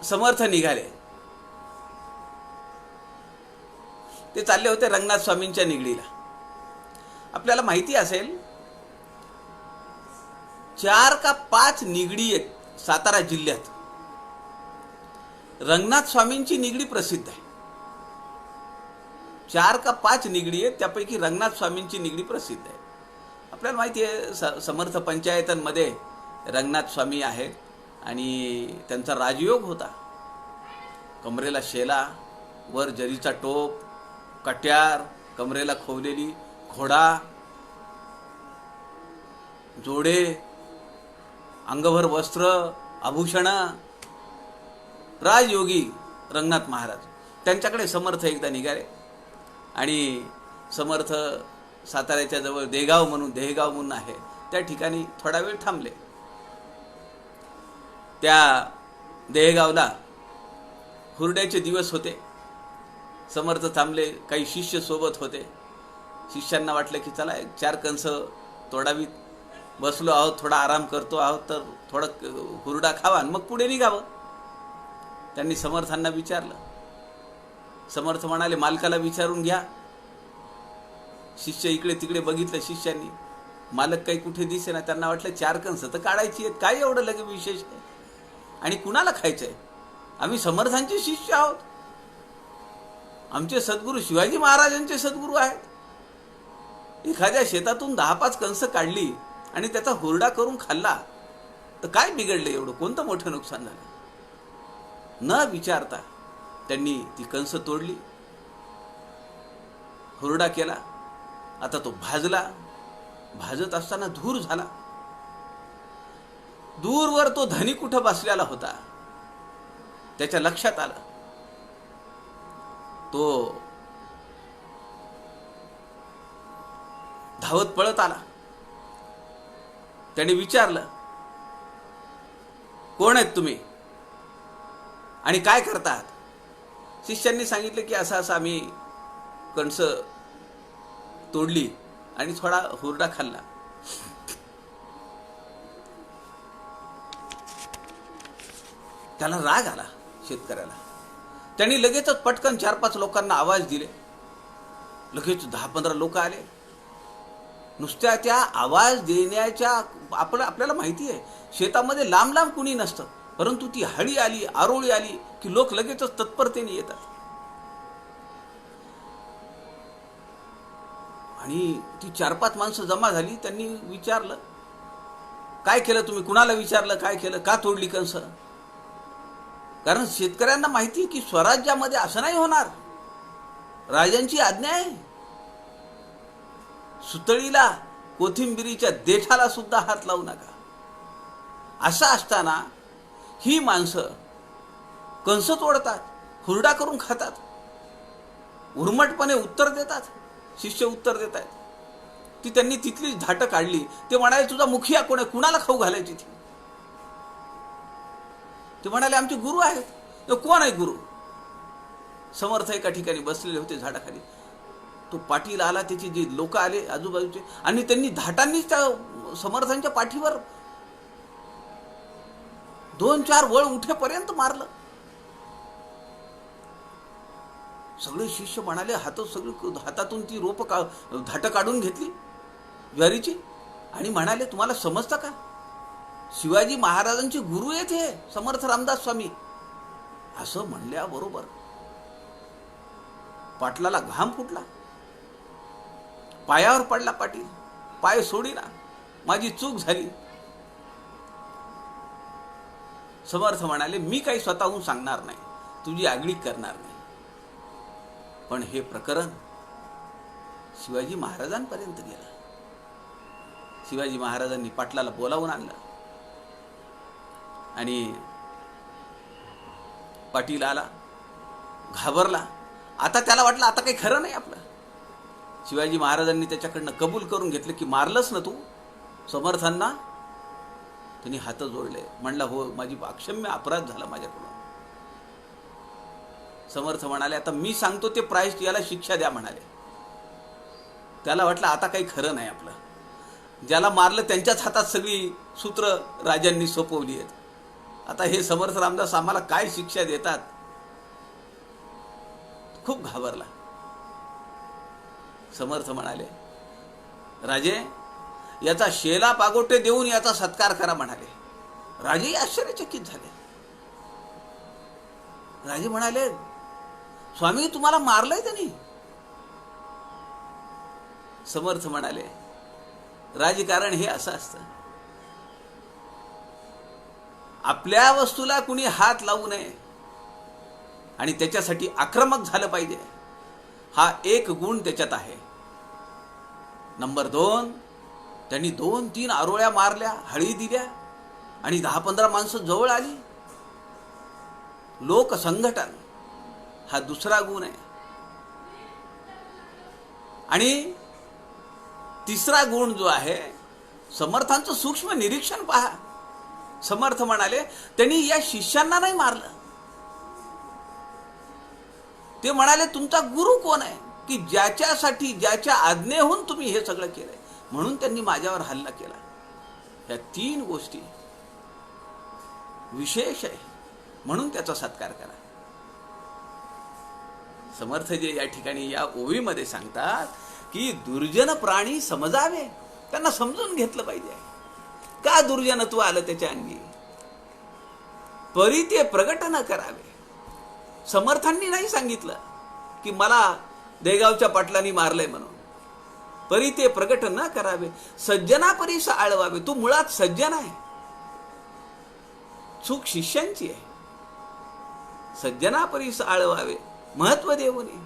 Speaker 1: समर्थ निघाले, ते चालले होते रंगनाथ स्वामींच्या निगडीला. आपल्याला माहिती असेल 4 का 5 निगडी आहेत सातारा जिल्ह्यात. रंगनाथ स्वामींची निगडी प्रसिद्ध आहे. 4 का 5 निगडी आहेत, त्यापैकी रंगनाथ स्वामींची निगडी प्रसिद्ध आहे. आपल्याला माहिती आहे समर्थ पंचायतांमध्ये रंगनाथ स्वामी आहेत आणि त्यांचा राजयोग होता. कमरेला शेला, वर जरीचा टोप, कट्यार, कमरेला खोवलेली घोडा, जोडे, अंगभर वस्त्र, आभूषण, राजयोगी रंगनाथ महाराज. त्यांच्याकडे समर्थ एकदा निघाले आणि समर्थ साताऱ्याच्या जवळ देगाव म्हणून आहे, त्या ठिकाणी थोडा वेळ थांबले. त्या देहगावला हुरड्याचे दिवस होते. समर्थ थांबले, काही शिष्य सोबत होते. शिष्यांना वाटलं की चला 4 कंस तोडावीत, बसलो आहोत, थोडा आराम करतो आहोत, तर थोडं हुरडा खावा आणि मग पुढे निघावं. त्यांनी समर्थांना विचारलं. समर्थ म्हणाले मालकाला विचारून घ्या. शिष्य इकडे तिकडे बघितलं शिष्यांनी, मालक काही कुठे दिसे ना. त्यांना वाटलं 4 कंस तर काढायची आहेत, काय एवढं लगे विशेष आहे आणि कुणाला खायचंय? आम्ही समर्थांचे शिष्य आहोत, आमचे सद्गुरू शिवाजी महाराजांचे सद्गुरू आहेत. एखाद्या शेतातून 10-5 कंस काढली आणि त्याचा हुरडा करून खाल्ला तर काय बिघडलं एवढं? कोणतं मोठं नुकसान झालं? न विचारता त्यांनी ती कंस तोडली, हुरडा केला. आता तो भाजला. भाजत असताना धूर झाला. दूरवर तो धनी कुठं बसलेला होता त्याच्या लक्षात आलं. तो धावत पळत आला. त्याने विचारलं, कोण आहेत तुम्ही आणि काय करतात? शिष्यांनी सांगितलं की असं असं आम्ही कणस तोडली आणि थोडा हुरडा खाल्ला. त्याला राग आला शेतकऱ्याला. त्यांनी लगेचच पटकन 4-5 लोकांना आवाज दिले. लगेच 10-15 लोक आले. नुसत्या त्या आवाज देण्याच्या आपल्याला माहिती आहे शेतामध्ये लांब लांब कुणी नसतं, परंतु ती हळी आली, आरोळी आली की लोक लगेचच तत्परतेने येतात. आणि ती 4-5 माणसं जमा झाली. त्यांनी विचारलं, काय केलं तुम्ही? कुणाला विचारलं काय केलं? का तोडली कंस? कारण शेतकऱ्यांना माहिती की स्वराज्यामध्ये असं नाही होणार, राजांची आज्ञा आहे. सुतळीला, कोथिंबिरीच्या देठाला सुद्धा हात लावू नका. असं असताना ही माणसं कंस तोडतात, हुरडा करून खातात, उर्मटपणे उत्तर देतात. शिष्य उत्तर देत आहेत. ती त्यांनी तिथली धाटं काढली. ते म्हणाले, तुझा मुखिया कोण आहे? कुणाला खाऊ घालायची ती? ते म्हणाले, आमचे गुरु आहेत. कोण आहे गुरु? समर्थ एका ठिकाणी बसलेले होते झाडाखाली. तो पाटील आला, त्याचे जे लोक आले आजूबाजूचे, आणि त्यांनी धाटांनीच त्या समर्थांच्या पाठीवर 2-4 वळ उठेपर्यंत मारलं. सगळे शिष्य म्हणाले, हातातून ती धाटं काढून घेतली ज्वारीची आणि म्हणाले, तुम्हाला समजतं का? शिवाजी महाराजांचे गुरु आहेत हे समर्थ रामदास स्वामी. असं म्हणल्याबरोबर पाटलाला घाम फुटला. पायावर पडला पाटील. पाय सोडीना. माझी चूक झाली. समर्थ म्हणाले, मी काही स्वतःहून सांगणार नाही, तुझी आगळीक करणार नाही, पण हे प्रकरण शिवाजी महाराजांपर्यंत गेलं. शिवाजी महाराजांनी पाटलाला बोलावून आणलं आणि पाटील आला, घाबरला. आता त्याला वाटलं आता काही खरं नाही आपलं. शिवाजी महाराजांनी त्याच्याकडनं कबूल करून घेतलं की मारलंस ना तू समर्थांना. त्यांनी हात जोडले, म्हणला हो माझी अक्षम्य अपराध झाला माझ्याकडून. समर्थ म्हणाले आता मी सांगतो ते प्रायश्चित्त, याला शिक्षा द्या म्हणाले. त्याला वाटलं आता काही खरं नाही आपलं. ज्याला मारलं त्यांच्याच हातात सगळी सूत्र राजांनी सोपवली आहेत. आता हे समर्थ रामदास आम्हाला काय शिक्षा देतात. खूप घाबरला. समर्थ म्हणाले राजे याचा शेला पागोटे देऊन याचा सत्कार करा म्हणाले. राजे आश्चर्यचकित झाले. राजे म्हणाले स्वामी तुम्हाला मारलंय त्यांनी. समर्थ म्हणाले राजकारण हे असं असतं, आपल्या वस्तूला कुणी हात लावू नये आणि त्याच्यासाठी आक्रमक झालं पाहिजे. हा एक गुण त्याच्यात आहे. नंबर 2, त्यांनी 2-3 आरोळ्या मारल्या, हळी दिल्या आणि 10-15 माणसं जवळ आली. लोकसंघटन हा दुसरा गुण आहे. आणि तिसरा गुण जो आहे समर्थांचं सूक्ष्म निरीक्षण पहा. समर्थ म्हणाले त्यांनी या शिष्यांना नाही मारलं. ते म्हणाले तुमचा गुरु कोण आहे की ज्याच्यासाठी ज्याच्या आज्ञेहून तुम्ही हे सगळं केलंय, म्हणून त्यांनी माझ्यावर हल्ला केला. या 3 गोष्टी विशेष आहे, म्हणून त्याचा सत्कार करा. समर्थ जे या ठिकाणी या ओवीमध्ये सांगतात की दुर्जन प्राणी समजावे, त्यांना समजून घेतलं पाहिजे का दुर्जनत्व आलं त्याच्या अंगी. परी ते प्रगट न करावे. समर्थांनी नाही सांगितलं की मला देगावच्या पाटलांनी मारलंय म्हणून. परी ते प्रगट न करावे, सज्जना परीस आळवावे. तू मुळात सज्जन आहे, चूक शिष्यांची आहे. सज्जना परीस आळवावे, महत्व देऊनी.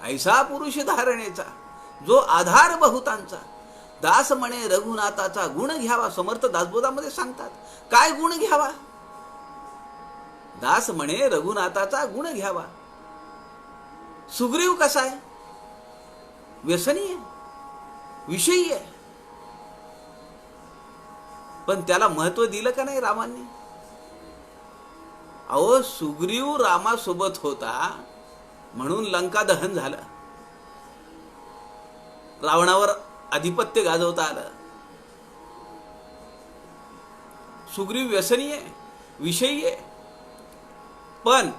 Speaker 1: ऐसा पुरुष धारणेचा जो आधार बहुतांचा, दास म्हणे रघुनाथाचा गुण घ्यावा. समर्थ दासबोधामध्ये सांगतात काय गुण घ्यावा. दास म्हणे रघुनाथाचा गुण घ्यावा. सुग्रीव कसा आहे, व्यसनी आहे, विषयी आहे, पण त्याला महत्व दिलं का नाही रामांनी. अहो सुग्रीव रामासोबत होता म्हणून लंका दहन झालं, रावणावर अधिपत्य गाजवता आलं. सुग्रीव व्यसनी आहे, विषयी आहे, पण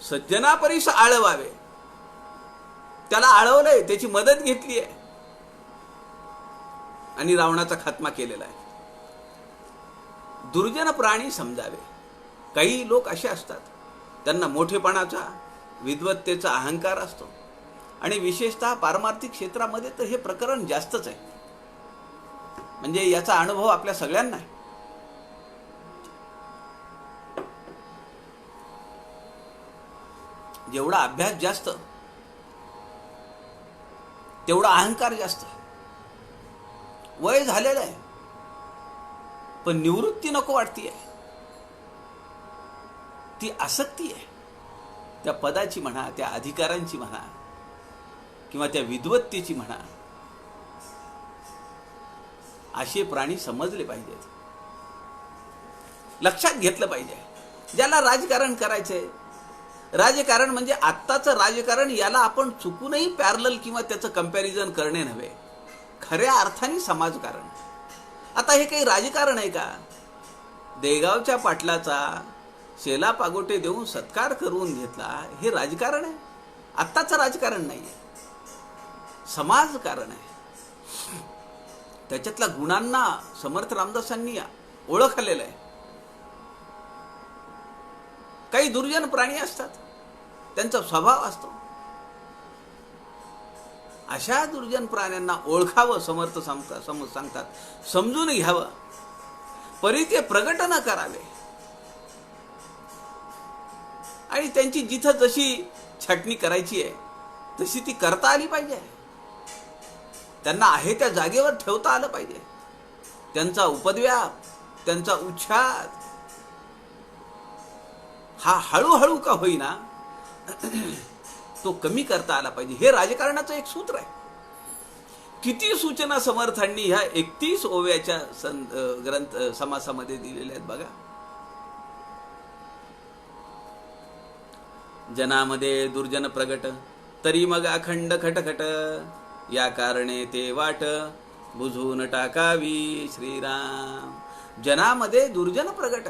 Speaker 1: सज्जना परीस आळवावे. त्याला आळवलंय, त्याची मदत घेतली आहे आणि रावणाचा खात्मा केलेला आहे. दुर्जन प्राणी समजावे. काही लोक असे असतात त्यांना मोठेपणाचा विद्वत्तेचा अहंकार असतो आणि विशेषतः पारमार्थिक क्षेत्रामध्ये तर हे प्रकरण जास्तच आहे. म्हणजे याचा अनुभव आपल्या सगळ्यांना आहे. जेवढा अभ्यास जास्त तेवढा अहंकार जास्त. वय झालेलं आहे पण निवृत्ती नको वाटतीये. ती आसक्ती आहे त्या पदाची म्हणा, त्या अधिकारांची म्हणा, किंवा त्या विद्वत्तेची म्हणा. असे प्राणी समजले पाहिजेत, लक्षात घेतलं पाहिजे. ज्याला राजकारण करायचंय, राजकारण म्हणजे आत्ताचं राजकारण, याला आपण चुकूनही पॅरलल किंवा त्याचं कंपॅरिझन करणे नव्हे, खऱ्या अर्थाने समाजकारण. आता हे काही राजकारण आहे का. देगावच्या पाटलाचा शेला पागोटे देऊन सत्कार करून घेतला, हे राजकारण आहे. आत्ताचं राजकारण नाही आहे, समाजकारण आहे. त्याच्यातल्या गुणांना समर्थ रामदासांनी ओळखलेलं आहे. काही दुर्जन प्राणी असतात, त्यांचा स्वभाव असतो. अशा दुर्जन प्राण्यांना ओळखावं समर्थ सांगतात, समजून घ्यावं, परी ते प्रगट न करावे आणि त्यांची जिथं जशी छाटणी करायची आहे तशी ती करता आली पाहिजे. त्यांना आहे त्या जागेवर ठेवता आलं पाहिजे. त्यांचा उपद्व्याप, त्यांचा उच्छाद हा हळूहळू का होईना तो कमी करता आला पाहिजे. हे राजकारणाचं एक सूत्र आहे. किती सूचना समर्थांनी ह्या 31 ओव्याच्या ग्रंथ समासामध्ये दिलेल्या आहेत बघा. जनामध्ये दुर्जन प्रगट, तरी मग अखंड खटखट, या कारणे ते वाट बुझून टाकावी श्रीराम. जनामध्ये दुर्जन प्रगट,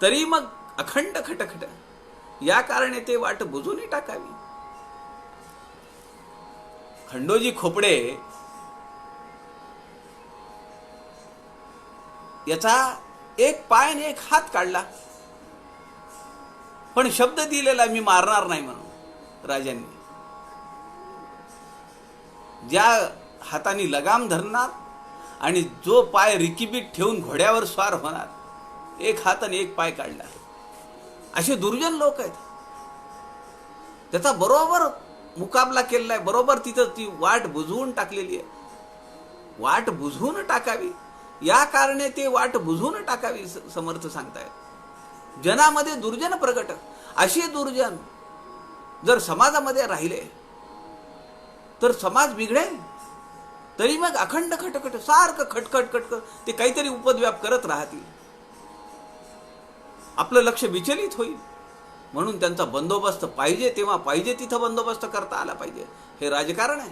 Speaker 1: तरी मग अखंड खटखट, या कारणे ते वाट बुझून टाकावी. खंडोजी खोपडे याचा एक पाय आणि एक हात काढला, पण शब्द दिलेला मी मारणार नाही म्हणून राजांनी. ज्या हाताने लगाम धरणार आणि जो पाय रिकीबीत ठेवून घोड्यावर स्वार होणार, एक हात आणि एक पाय काढला. असे दुर्जन लोक आहेत. त्याचा बरोबर मुकाबला केलेला आहे. बरोबर तिथं ती वाट बुजवून टाकलेली आहे. वाट बुजवून टाकावी, या कारणे ते वाट बुजवून टाकावी समर्थ सांगतायत. जनामध्ये दुर्जन प्रगट, असे दुर्जन जर समाजामध्ये राहिले तर समाज बिघडेल. तरी मग अखंड खटखट, सारखं खटखट खटखट ते काहीतरी उपद्व्याप करत राहतील. आपलं लक्ष विचलित होईल. म्हणून त्यांचा बंदोबस्त पाहिजे तेव्हा पाहिजे तिथं बंदोबस्त करता आला पाहिजे. हे राजकारण आहे.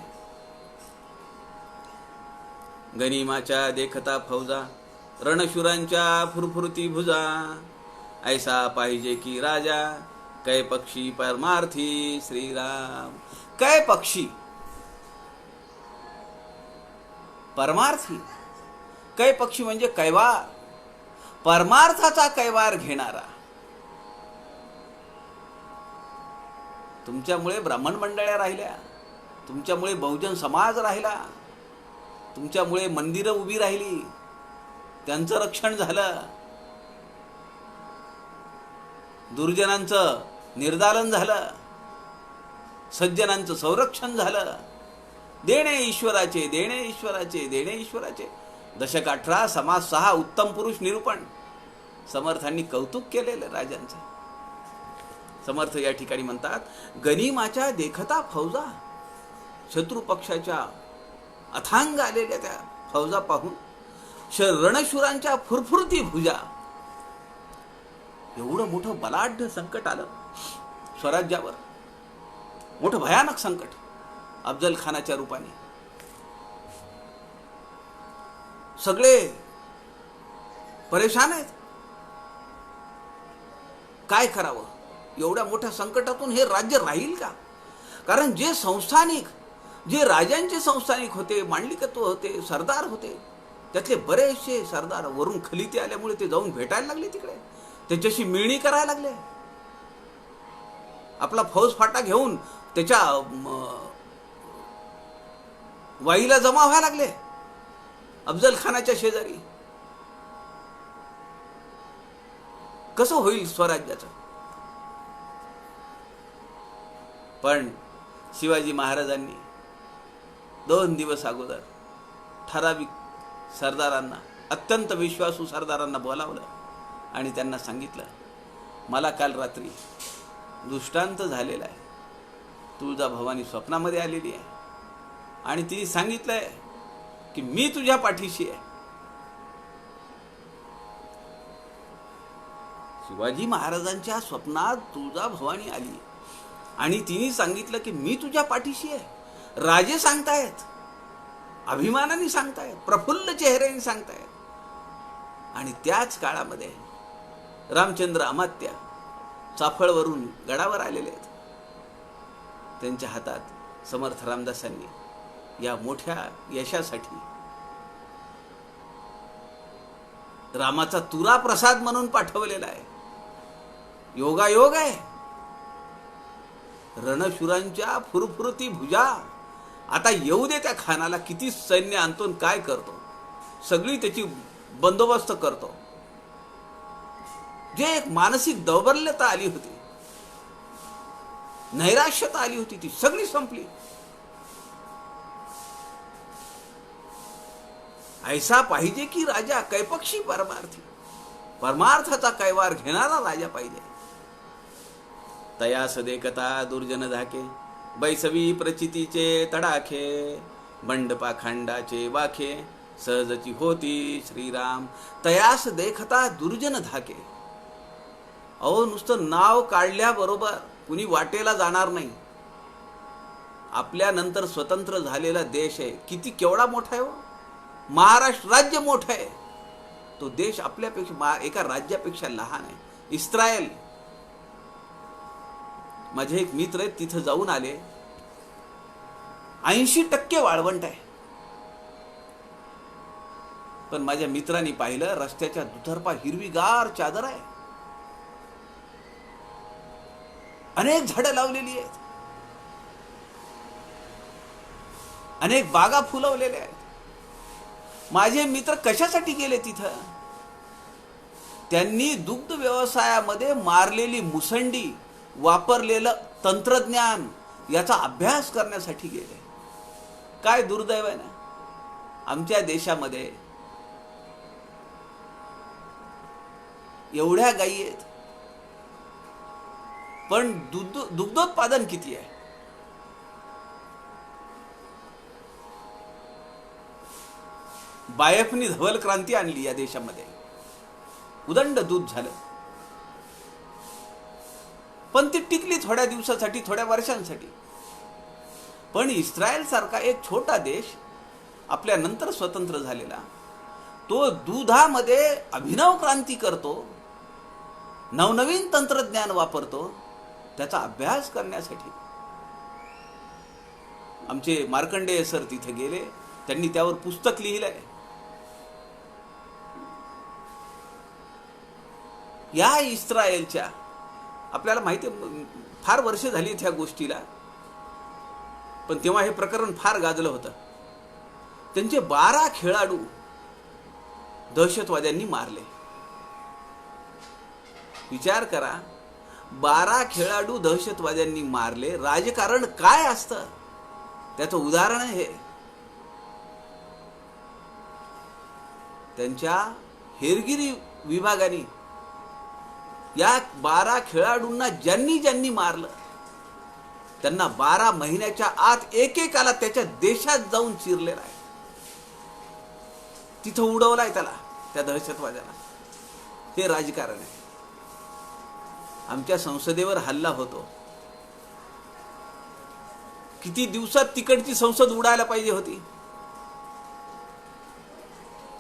Speaker 1: गनिमाच्या देखता फौजा, रणशुरांच्या फुरफुरती भुजा, ऐसा पाहिजे की राजा, कै पक्षी परमार्थी श्रीराम. कै पक्षी परमार्थी. कै पक्षी म्हणजे कैवार, परमार्थाचा कैवार घेणारा. तुमच्यामुळे ब्राह्मण मंडळ्या राहिल्या, तुमच्यामुळे बहुजन समाज राहिला, तुमच्यामुळे मंदिरं उभी राहिली, त्यांचं रक्षण झालं, दुर्जनांचं निर्दालन झालं, सज्जनांचं संरक्षण झालं. देणे ईश्वराचे, देणे ईश्वराचे, देणे ईश्वराचे. दशक 18, समास 6, उत्तम पुरुष निरूपण. समर्थांनी कौतुक केलेलं राजांचं. समर्थ या ठिकाणी म्हणतात, गनिमाच्या देखता फौजा, शत्रू पक्षाच्या अथांग आलेल्या त्या फौजा पाहून, रणशुरांच्या फुरफुरती भुजा. एवढं मोठं बलाढ्य संकट आलं स्वराज्यावर, मोठं भयानक संकट अफजल खानाच्या रूपाने. सगळे परेशान आहेत. काय करावं? एवढ्या मोठ्या संकटातून हे राज्य राहील का? कारण जे संस्थानिक, जे राजांचे संस्थानिक होते, मांडलिकत्व होते, सरदार होते, त्यातले बरेचसे सरदार वरून खलिते आल्यामुळे ते जाऊन भेटायला लागले तिकडे, त्याच्याशी मिळणी करायला लागले. आपला फौजफाटा घेऊन त्याच्या वाईला जमा व्हायला लागले अफजल खानाच्या शेजारी. कसं होईल स्वराज्याचं? पण शिवाजी महाराजांनी 2 दिवस अगोदर ठराविक सरदारांना, अत्यंत विश्वासू सरदारांना बोलावलं आणि त्यांना सांगितलं, मला काल रात्री दृष्टांत झालेला आहे. तुळजाभवानी स्वप्नामध्ये आलेली आहे आणि तिने सांगितलंय की मी तुझ्या पाठीशी आहे. शिवाजी महाराजांच्या स्वप्नात तुळजाभवानी आली आणि तिने सांगितलं की मी तुझ्या पाठीशी आहे. राजे सांगतायत, अभिमानाने सांगतायत, प्रफुल्ल चेहऱ्याने सांगतायत. आणि त्याच काळामध्ये रामचंद्र अमात्य चाफळवरून गडावर आलेले आहेत. त्यांच्या हातात समर्थ रामदासांनी या मोठ्या यशासाठी रामाचा तुरा प्रसाद म्हणून पाठवलेला आहे. योगायोग आहे. रणशुरांच्या फुरफुरती भुजा. आता येऊ दे त्या खानाला, किती सैन्य आणतो काय करतो, सगळी त्याची बंदोबस्त करतो. जे एक मानसिक दौर्बल्यता आली होती, नैराश्यता आली होती, ती सगळी संपली. ऐसा पाहिजे की राजा कैपक्षी परमार्थी. परमार्थाचा कैवार घेणारा राजा पाहिजे. तयास देखता दुर्जन धाके, बैसवी प्रचितीचे तडाखे, बंड पाखंडाचे वाखे, सहजची होती श्रीराम. तयास देखता दुर्जन धाके. अहो, नुसतं नाव काढल्याबरोबर कुणी वाटेला जाणार नाही. आपल्यानंतर स्वतंत्र झालेला देश आहे. किती केवढा मोठा आहे हो. महाराष्ट्र राज्य मोठं आहे. तो देश आपल्यापेक्षा एका राज्यापेक्षा लहान आहे. इस्रायल, माझे एक मित्र आहेत, तिथं जाऊन आले. 80% वाळवंट आहे. पण माझ्या मित्रांनी पाहिलं, रस्त्याच्या दुतर्फा हिरवीगार चादर आहे. अनेक झाडं लावलेली आहेत. अनेक बागा फुलवलेल्या आहेत. माझे मित्र कशासाठी गेले तिथं? त्यांनी दुग्ध व्यवसायामध्ये मारलेली मुसंडी, वापरलेलं तंत्रज्ञान याचा अभ्यास करण्यासाठी गेले. काय दुर्दैव आहे ना, आमच्या देशामध्ये एवढ्या गायी आहेत, पण दुग्धोत्पादन किती आहे? बायफनी धवल क्रांती आणली या देशामध्ये. उदंड दूध झालं, पण ती टिकली थोड्या दिवसासाठी, थोड्या वर्षांसाठी. पण इस्रायल सारखा एक छोटा देश, आपल्यानंतर स्वतंत्र झालेला, तो दुधामध्ये अभिनव क्रांती करतो, नवनवीन तंत्रज्ञान वापरतो, त्याचा अभ्यास करण्यासाठी. आमचे मार्कंडेय सर तिथे गेले, त्यांनी त्यावर पुस्तक लिहिलंय. या इस्रायलच्या, आपल्याला माहिती, फार वर्ष झाली त्या गोष्टीला, पण तेव्हा हे प्रकरण फार गाजलं होतं. त्यांचे 12 खेळाडू दहशतवाद्यांनी मारले. विचार करा, 12 खेळाडू दहशतवाद्यांनी मारले. राजकारण काय असतं त्याचं उदाहरण आहे. त्यांच्या हेरगिरी विभागाने या 12 खेळाडूंना ज्यांनी मारलं, त्यांना 12 महिन्याच्या आत एकेकाला त्याच्या देशात जाऊन चिरलेला आहे. तिथं उडवलाय त्याला, त्या दहशतवाद्याला. हे राजकारण आहे. आमच्या संसदेवर हल्ला होतो. किती दिवसात तिकडची संसद उडायला पाहिजे होती.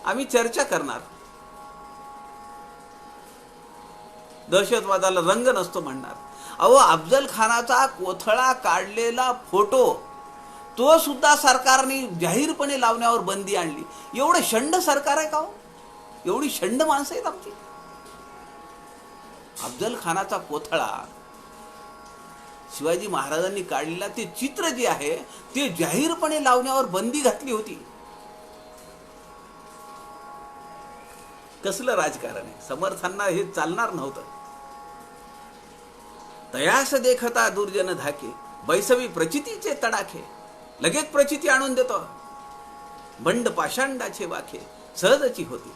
Speaker 1: आम्ही चर्चा करणार. दहशतवादाला रंग नसतो म्हणणार. अहो, अफजल खानाचा कोथळा काढलेला फोटो तो सुद्धा सरकारने जाहीरपणे लावण्यावर बंदी आणली. एवढं शंड सरकार आहे का हो? एवढी शंड माणसं आहेत आमची. अफजल खानाचा कोथळा शिवाजी महाराजांनी काढलेला ते चित्र जे आहे ते जाहीरपणे लावण्यावर बंदी घातली होती. कसलं राजकारण आहे? समर्थांना हे चालणार नव्हतं. तयास देखता दुर्जन धाके, बैसवी प्रचितीचे तडाखे. लगेच प्रचिती आणून देतो. बंड पाषांडाचे वाखे, सहजची होती.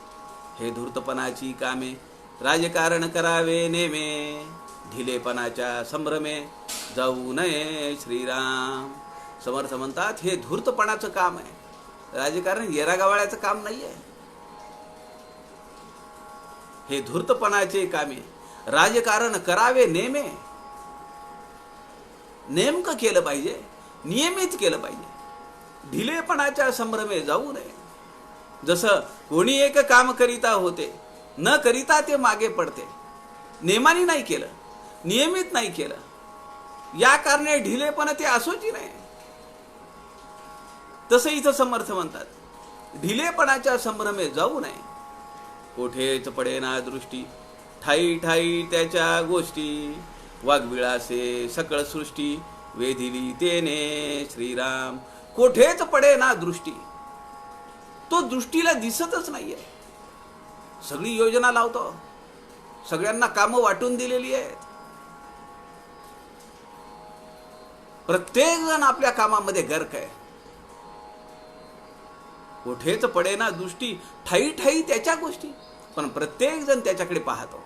Speaker 1: हे धूर्तपणाची कामे, राजकारण करावे नेमे. ढिलेपणाच्या संभ्रमे, जाऊ नये श्रीराम. समर्थ म्हणतात, हे धूर्तपणाचं काम आहे. राजकारण येरागावाळ्याचं काम नाही आहे. हे धूर्तपणाचे कामे, राजकारण करावे नेमे. नेमकं केलं पाहिजे, नियमित केलं पाहिजे. ढिलेपणाच्या संभ्रमे जाऊ नये. जसं कोणी एक काम करीता होते, न करीता ते मागे पडते. नेमानी नाही केलं, नियमित नाही केलं, या कारणे ढिलेपणा ते असोची नाही. तसं इथं समर्थ म्हणतात, ढिलेपणाच्या संभ्रमे जाऊ नये. कोठेच पडेना दृष्टी, ठाई ठाई त्याच्या गोष्टी. वाघविळासे सकळ सृष्टी, वेधिली तेने श्रीराम. कोठेच पडेना दृष्टी, तो दृष्टीला दिसतच नाहीये. सगळी योजना लावतो, सगळ्यांना कामं वाटून दिलेली आहेत. प्रत्येक जण आपल्या कामामध्ये गर्क आहे. कोठेच पडेना दृष्टी, ठाई ठाई त्याच्या गोष्टी. पण प्रत्येक जण त्याच्याकडे पाहतो.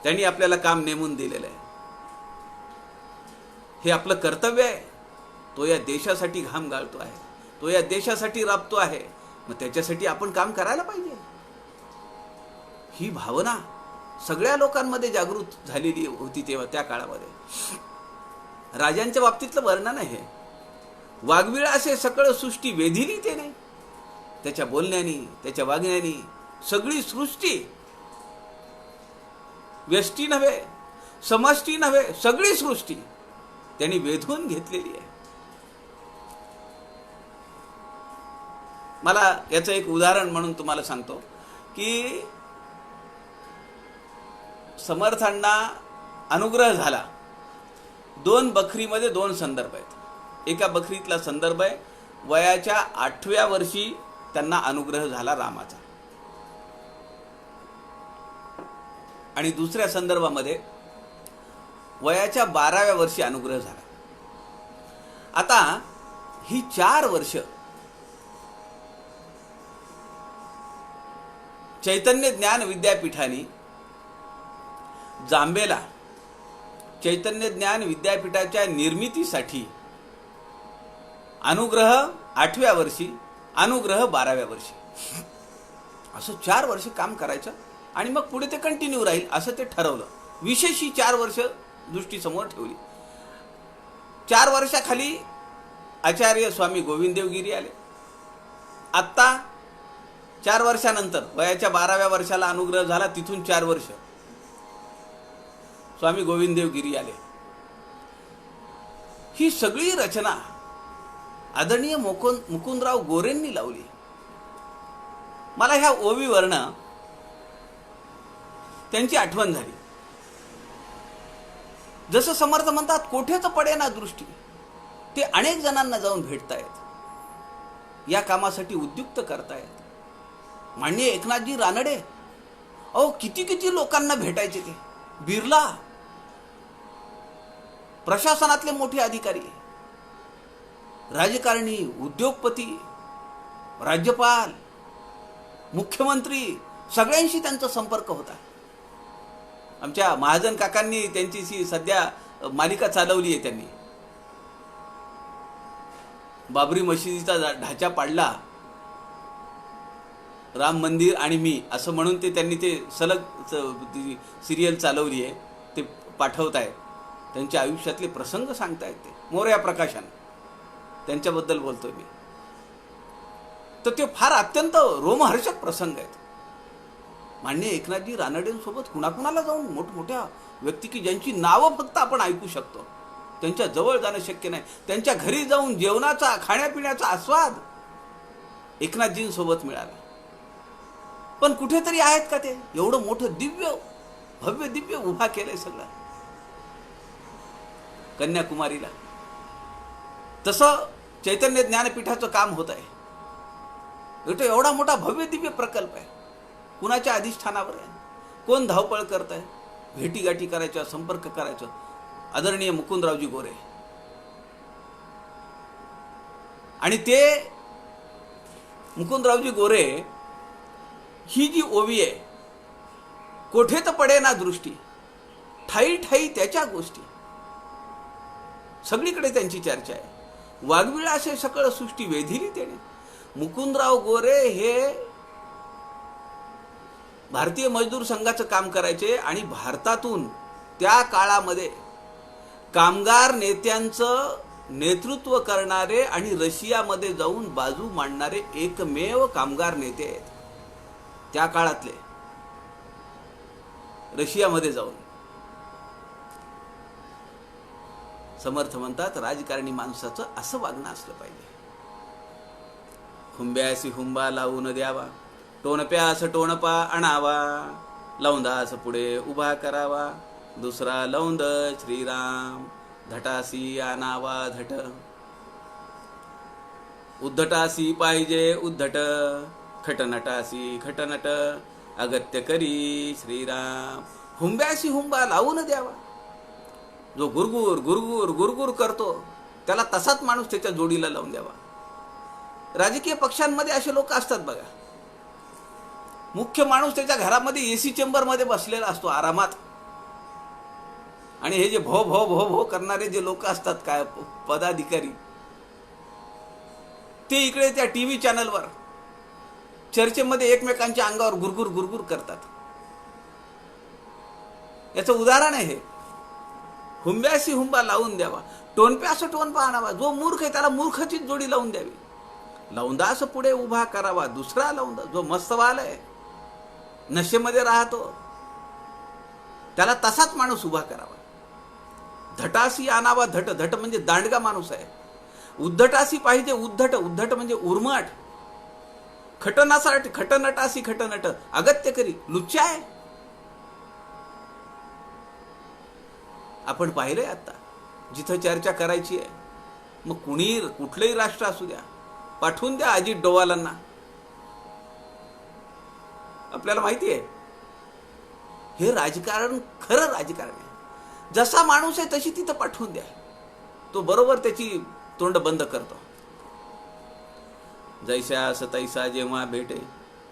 Speaker 1: त्यांनी आपल्याला काम नेमून दिलेलं आहे. हे आपलं कर्तव्य आहे. तो या देशासाठी घाम गाळतो आहे, तो या देशासाठी राबतो आहे, मग त्याच्यासाठी आपण काम करायला पाहिजे. ही भावना सगळ्या लोकांमध्ये जागृत झालेली होती तेव्हा त्या काळामध्ये. राजांच्या बाबतीतलं वर्णन आहे. वाघविळा असे सकळ सृष्टी वेधिली त्याने. त्याच्या बोलण्यानी, त्याच्या वागण्यानी सगळी सृष्टी, व्यष्टी नव्हे, समष्टी नव्हे, सगळी सृष्टी त्यांनी वेधून घेतलेली आहे. मला याचं एक उदाहरण म्हणून तुम्हाला सांगतो की समर्थांना अनुग्रह झाला. 2 बखरीमध्ये 2 संदर्भ आहेत. एका बखरीतला संदर्भ आहे वयाच्या 8व्या वर्षी त्यांना अनुग्रह झाला रामाचा, आणि दुसऱ्या संदर्भामध्ये वयाच्या 12व्या वर्षी अनुग्रह झाला. आता ही 4 वर्ष चैतन्य ज्ञान विद्यापीठाने जांबेला चैतन्य ज्ञान विद्यापीठाच्या निर्मितीसाठी अनुग्रह 8व्या वर्षी, अनुग्रह 12व्या वर्षी, असं 4 वर्ष काम करायचं आणि मग पुढे ते कंटिन्यू राहील असं ते ठरवलं. विशेष ही 4 वर्ष दृष्टीसमोर ठेवली. 4 वर्षाखाली आचार्य स्वामी गोविंददेव गिरी आले. आत्ता 4 वर्षानंतर वयाच्या 12व्या वर्षाला अनुग्रह झाला, तिथून 4 वर्ष स्वामी गोविंददेव गिरी आले. ही सगळी रचना आदरणीय मुकुंदराव गोरेंनी लावली. मला ह्या ओवीवरनं त्यांची आठवण झाली. जसं समर्थ म्हणतात, कोठेच पडेना दृष्टी, ते अनेक जणांना जाऊन भेटतायत, या कामासाठी उद्युक्त करतायत. माननीय एकनाथजी रानडे, अहो किती किती लोकांना भेटायचे ते. बिर्ला, प्रशासनातले मोठे अधिकारी, राजकारणी, उद्योगपती, राज्यपाल, मुख्यमंत्री, सगळ्यांशी त्यांचा संपर्क होता. आमच्या महाजन काकांनी त्यांची सध्या मालिका चालवली आहे. त्यांनी बाबरी मशिदीचा ढाचा पाडला, राम मंदिर आणि मी असं म्हणून त्यांनी ते सलग सिरियल चालवली आहे. ते पाठवत आहेत, त्यांच्या आयुष्यातले प्रसंग सांगतायत. ते मोरया प्रकाशन त्यांच्याबद्दल बोलतोय मी. तर ते फार अत्यंत रोमहर्षक प्रसंग आहेत. माननीय एकनाथजी रानडेंसोबत कुणाकुणाला जाऊन, मोठमोठ्या व्यक्ती की ज्यांची नावं फक्त आपण ऐकू शकतो, त्यांच्या जवळ जाणं शक्य नाही, त्यांच्या घरी जाऊन जेवणाचा, खाण्यापिण्याचा आस्वाद एकनाथजींसोबत मिळाला. पण कुठेतरी आहेत का ते? एवढं मोठं दिव्य, भव्य दिव्य उभा केलंय सगळं कन्याकुमारीला. तसं चैतन्य ज्ञानपीठाचं काम होत आहे. एवढा मोठा भव्य दिव्य प्रकल्प आहे. कुणाच्या अधिष्ठानावर आहे? कोण धावपळ करत आहे? भेटीगाठी करायच्या, संपर्क करायचं. आदरणीय मुकुंदरावजी गोरे. आणि ते मुकुंदरावजी गोरे ही जी ओवी आहे, कोठे तर पडे ना दृष्टी, ठाई ठाई त्याच्या गोष्टी, सगळीकडे त्यांची चर्चा आहे. वाघविळा असे सकळ सृष्टी वेधिली त्याने. मुकुंदराव गोरे हे भारतीय मजदूर संघाचं काम करायचे आणि भारतातून त्या काळामध्ये कामगार नेत्यांचं नेतृत्व करणारे आणि रशियामध्ये जाऊन बाजू मांडणारे एकमेव कामगार नेते आहेत. त्या काळातले रशियामध्ये जाऊन. समर्थ म्हणतात, राजकारणी माणसाचं असं वागणं असलं पाहिजे. हुंब्यासी हुंबा लावून द्यावा, टोणप्यास टोणपा आणावा, लौंदास पुढे उभा करावा, दुसरा लौंद श्रीराम, धटासी आणावा धट, उद्धटासी पाहिजे उद्धट, खटनटासी खटनट, अगत्य करी श्रीराम. हुंब्यासी हुंबा लावून द्यावा. जो गुरगुर गुरगुर गुरगुर करतो त्याला तसाच माणूस त्याच्या जोडीला लावून द्यावा. राजकीय पक्षांमध्ये असे लोक असतात बघा. मुख्य माणूस त्याच्या घरामध्ये एसी चेंबर मध्ये बसलेला असतो आरामात. आणि हे जे भो भो भो भो करणारे जे लोक असतात काय पदाधिकारी, ते इकडे त्या टीव्ही चॅनलवर चर्चेमध्ये एकमेकांच्या अंगावर गुरगुर गुरगुर करतात. याचं उदाहरण आहे हे. हुंब्याशी हुंबा लावून द्यावा, टोनप्यास टोनपा आणावा. जो मूर्ख आहे त्याला मूर्खाचीच जोडी लावून द्यावी. लौंदास पुढे उभा करावा, दुसरा लौंदा. जो मस्तवाल आहे, नशेमध्ये राहतो, त्याला तसाच माणूस उभा करावा. धटासी आणावा. धट धट म्हणजे दांडगा माणूस आहे. उद्धटासी पाहिजे. उद्धट उद्धट म्हणजे उर्मट. खटनासाठी खटनटासी खटनट. अगत्य करी लुच्चा आहे. आपण पाहिलंय आता जिथं चर्चा करायची आहे, मग कुठलंही राष्ट्र असू द्या, पाठवून द्या अजित डोवालांना. आपल्याला माहिती आहे हे राजकारण खरं राजकारण आहे. जसा माणूस आहे तशी तिथं पाठवून द्या, तो बरोबर त्याची तोंड बंद करतो. जैसा तैसा जेव्हा भेटे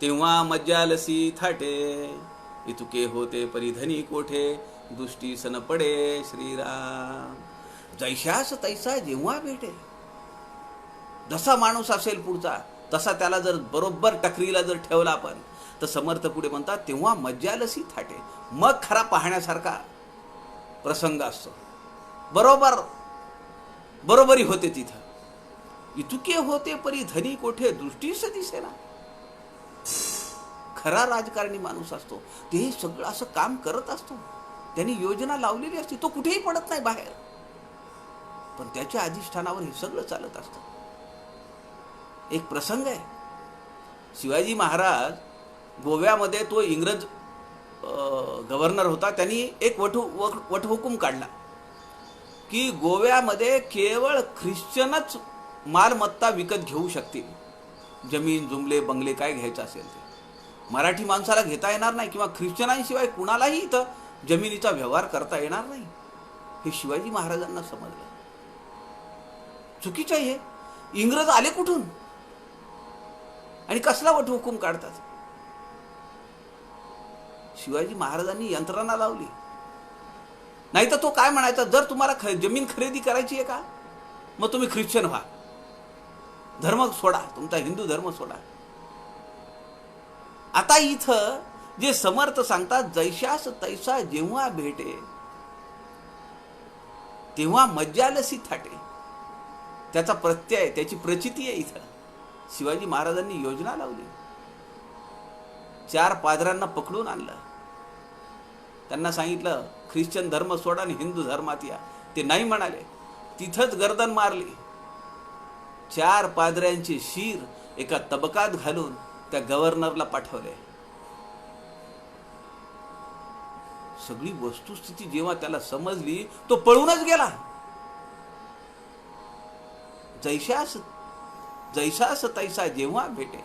Speaker 1: तेव्हा मज्जालसी थाटे. इतुके होते परिधनी कोठे दृष्टी सन पडे श्रीराम. जैशास तैसा जेव्हा भेटे. जसा माणूस असेल पुढचा तसा त्याला जर बरोबर टकरीला जर ठेवला आपण, तर समर्थ पुढे म्हणतात तेव्हा मज्जालसी थाटे. मग खरा पाहण्यासारखा प्रसंग असतो. बरोबरी होते तिथं. इतुके होते परी धनी कोठे दृष्टीस दिसेना. खरा राजकारणी माणूस असतो ते सगळं असं काम करत असतो. त्यांनी योजना लावलेली असते. तो कुठेही पडत नाही बाहेर, पण त्याच्या अधिष्ठानावर हे सगळं चालत असतं. एक प्रसंग आहे. शिवाजी महाराज गोव्यामध्ये, तो इंग्रज गव्हर्नर होता, त्यांनी एक वटहुकूम काढला की गोव्यामध्ये केवळ ख्रिश्चनच मालमत्ता विकत घेऊ शकतील. जमीन जुमले बंगले काय घ्यायचं असेल ते मराठी माणसाला घेता येणार नाही, किंवा ख्रिश्चनांशिवाय कुणालाही इथं जमिनीचा व्यवहार करता येणार नाही. हे शिवाजी महाराजांना समजलं. चुकीचं आहे. इंग्रज आले कुठून आणि कसला वटहुकूम काढतात? शिवाजी महाराजांनी यंत्रणा लावली. नाही तर तो काय म्हणायचा, जर तुम्हाला जमीन खरेदी करायची आहे का, मग तुम्ही ख्रिश्चन व्हा, धर्म सोडा, तुमचा हिंदू धर्म सोडा. आता इथं जे समर्थ सांगतात, जैशास तैसा जेव्हा भेटे तेव्हा मज्जालसी थाटे. त्याचा प्रत्यय, त्याची प्रचिती आहे. इथं शिवाजी महाराजांनी योजना लावली. 4 पादरांना पकडून आणलं. त्यांना सांगितलं ख्रिश्चन धर्म सोडा आणि हिंदू धर्मात या. ते नाही म्हणाले. तिथंच गर्दन मारली. 4 पादऱ्यांचे शीर एका तबकात घालून त्या गव्हर्नरला पाठवले. सगळी वस्तुस्थिती जेव्हा त्याला समजली, तो पळूनच गेला. जैसास तैसा जेव्हा भेटे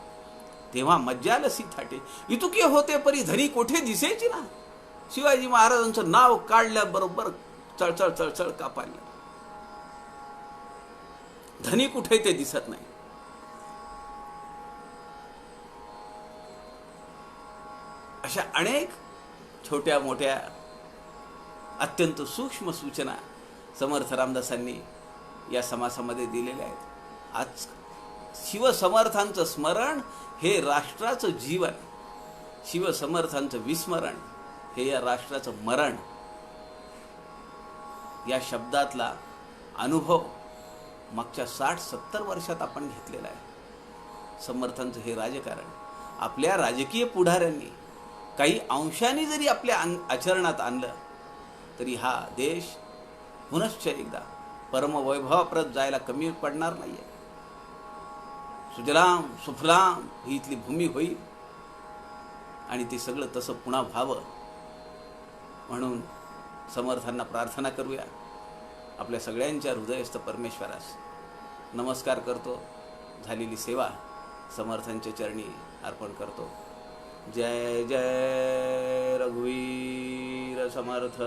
Speaker 1: तेव्हा मज्जालसी थाटे. इतुके होते परी धनी कोठे दिसेची ना. शिवाजी महाराजांचं नाव काढल्याबरोबर चळचळ चळचळ कापायला. धनी कुठे ते दिसत नाही. अशा अनेक छोट्या मोठ्या अत्यंत सूक्ष्म सूचना समर्थ रामदासांनी या समासामध्ये दिलेल्या आहेत. आज शिवसमर्थांचं स्मरण हे राष्ट्राचं जीवन, शिवसमर्थांचं विस्मरण हे या राष्ट्राचं मरण. या शब्दातला अनुभव मागच्या 60-70 वर्षात आपण घेतलेला आहे. समर्थांचं हे राजकारण आपल्या राजकीय पुढाऱ्यांनी काही अंशाने जरी आपल्या आचरणात आणलं, तरी हा देश पुनश्च एकदा परमवैभवाप्रत जायला कमी पडणार नाहीये. सुजलाम सुफलाम ही इथली भूमी होईल, आणि ते सगळं तसं पुन्हा व्हावं म्हणून समर्थांना प्रार्थना करूया. आपल्या सगळ्यांच्या हृदयस्थ परमेश्वरास नमस्कार करतो. झालेली सेवा समर्थांच्या चरणी अर्पण करतो. जय जय रघुवीर समर्थ.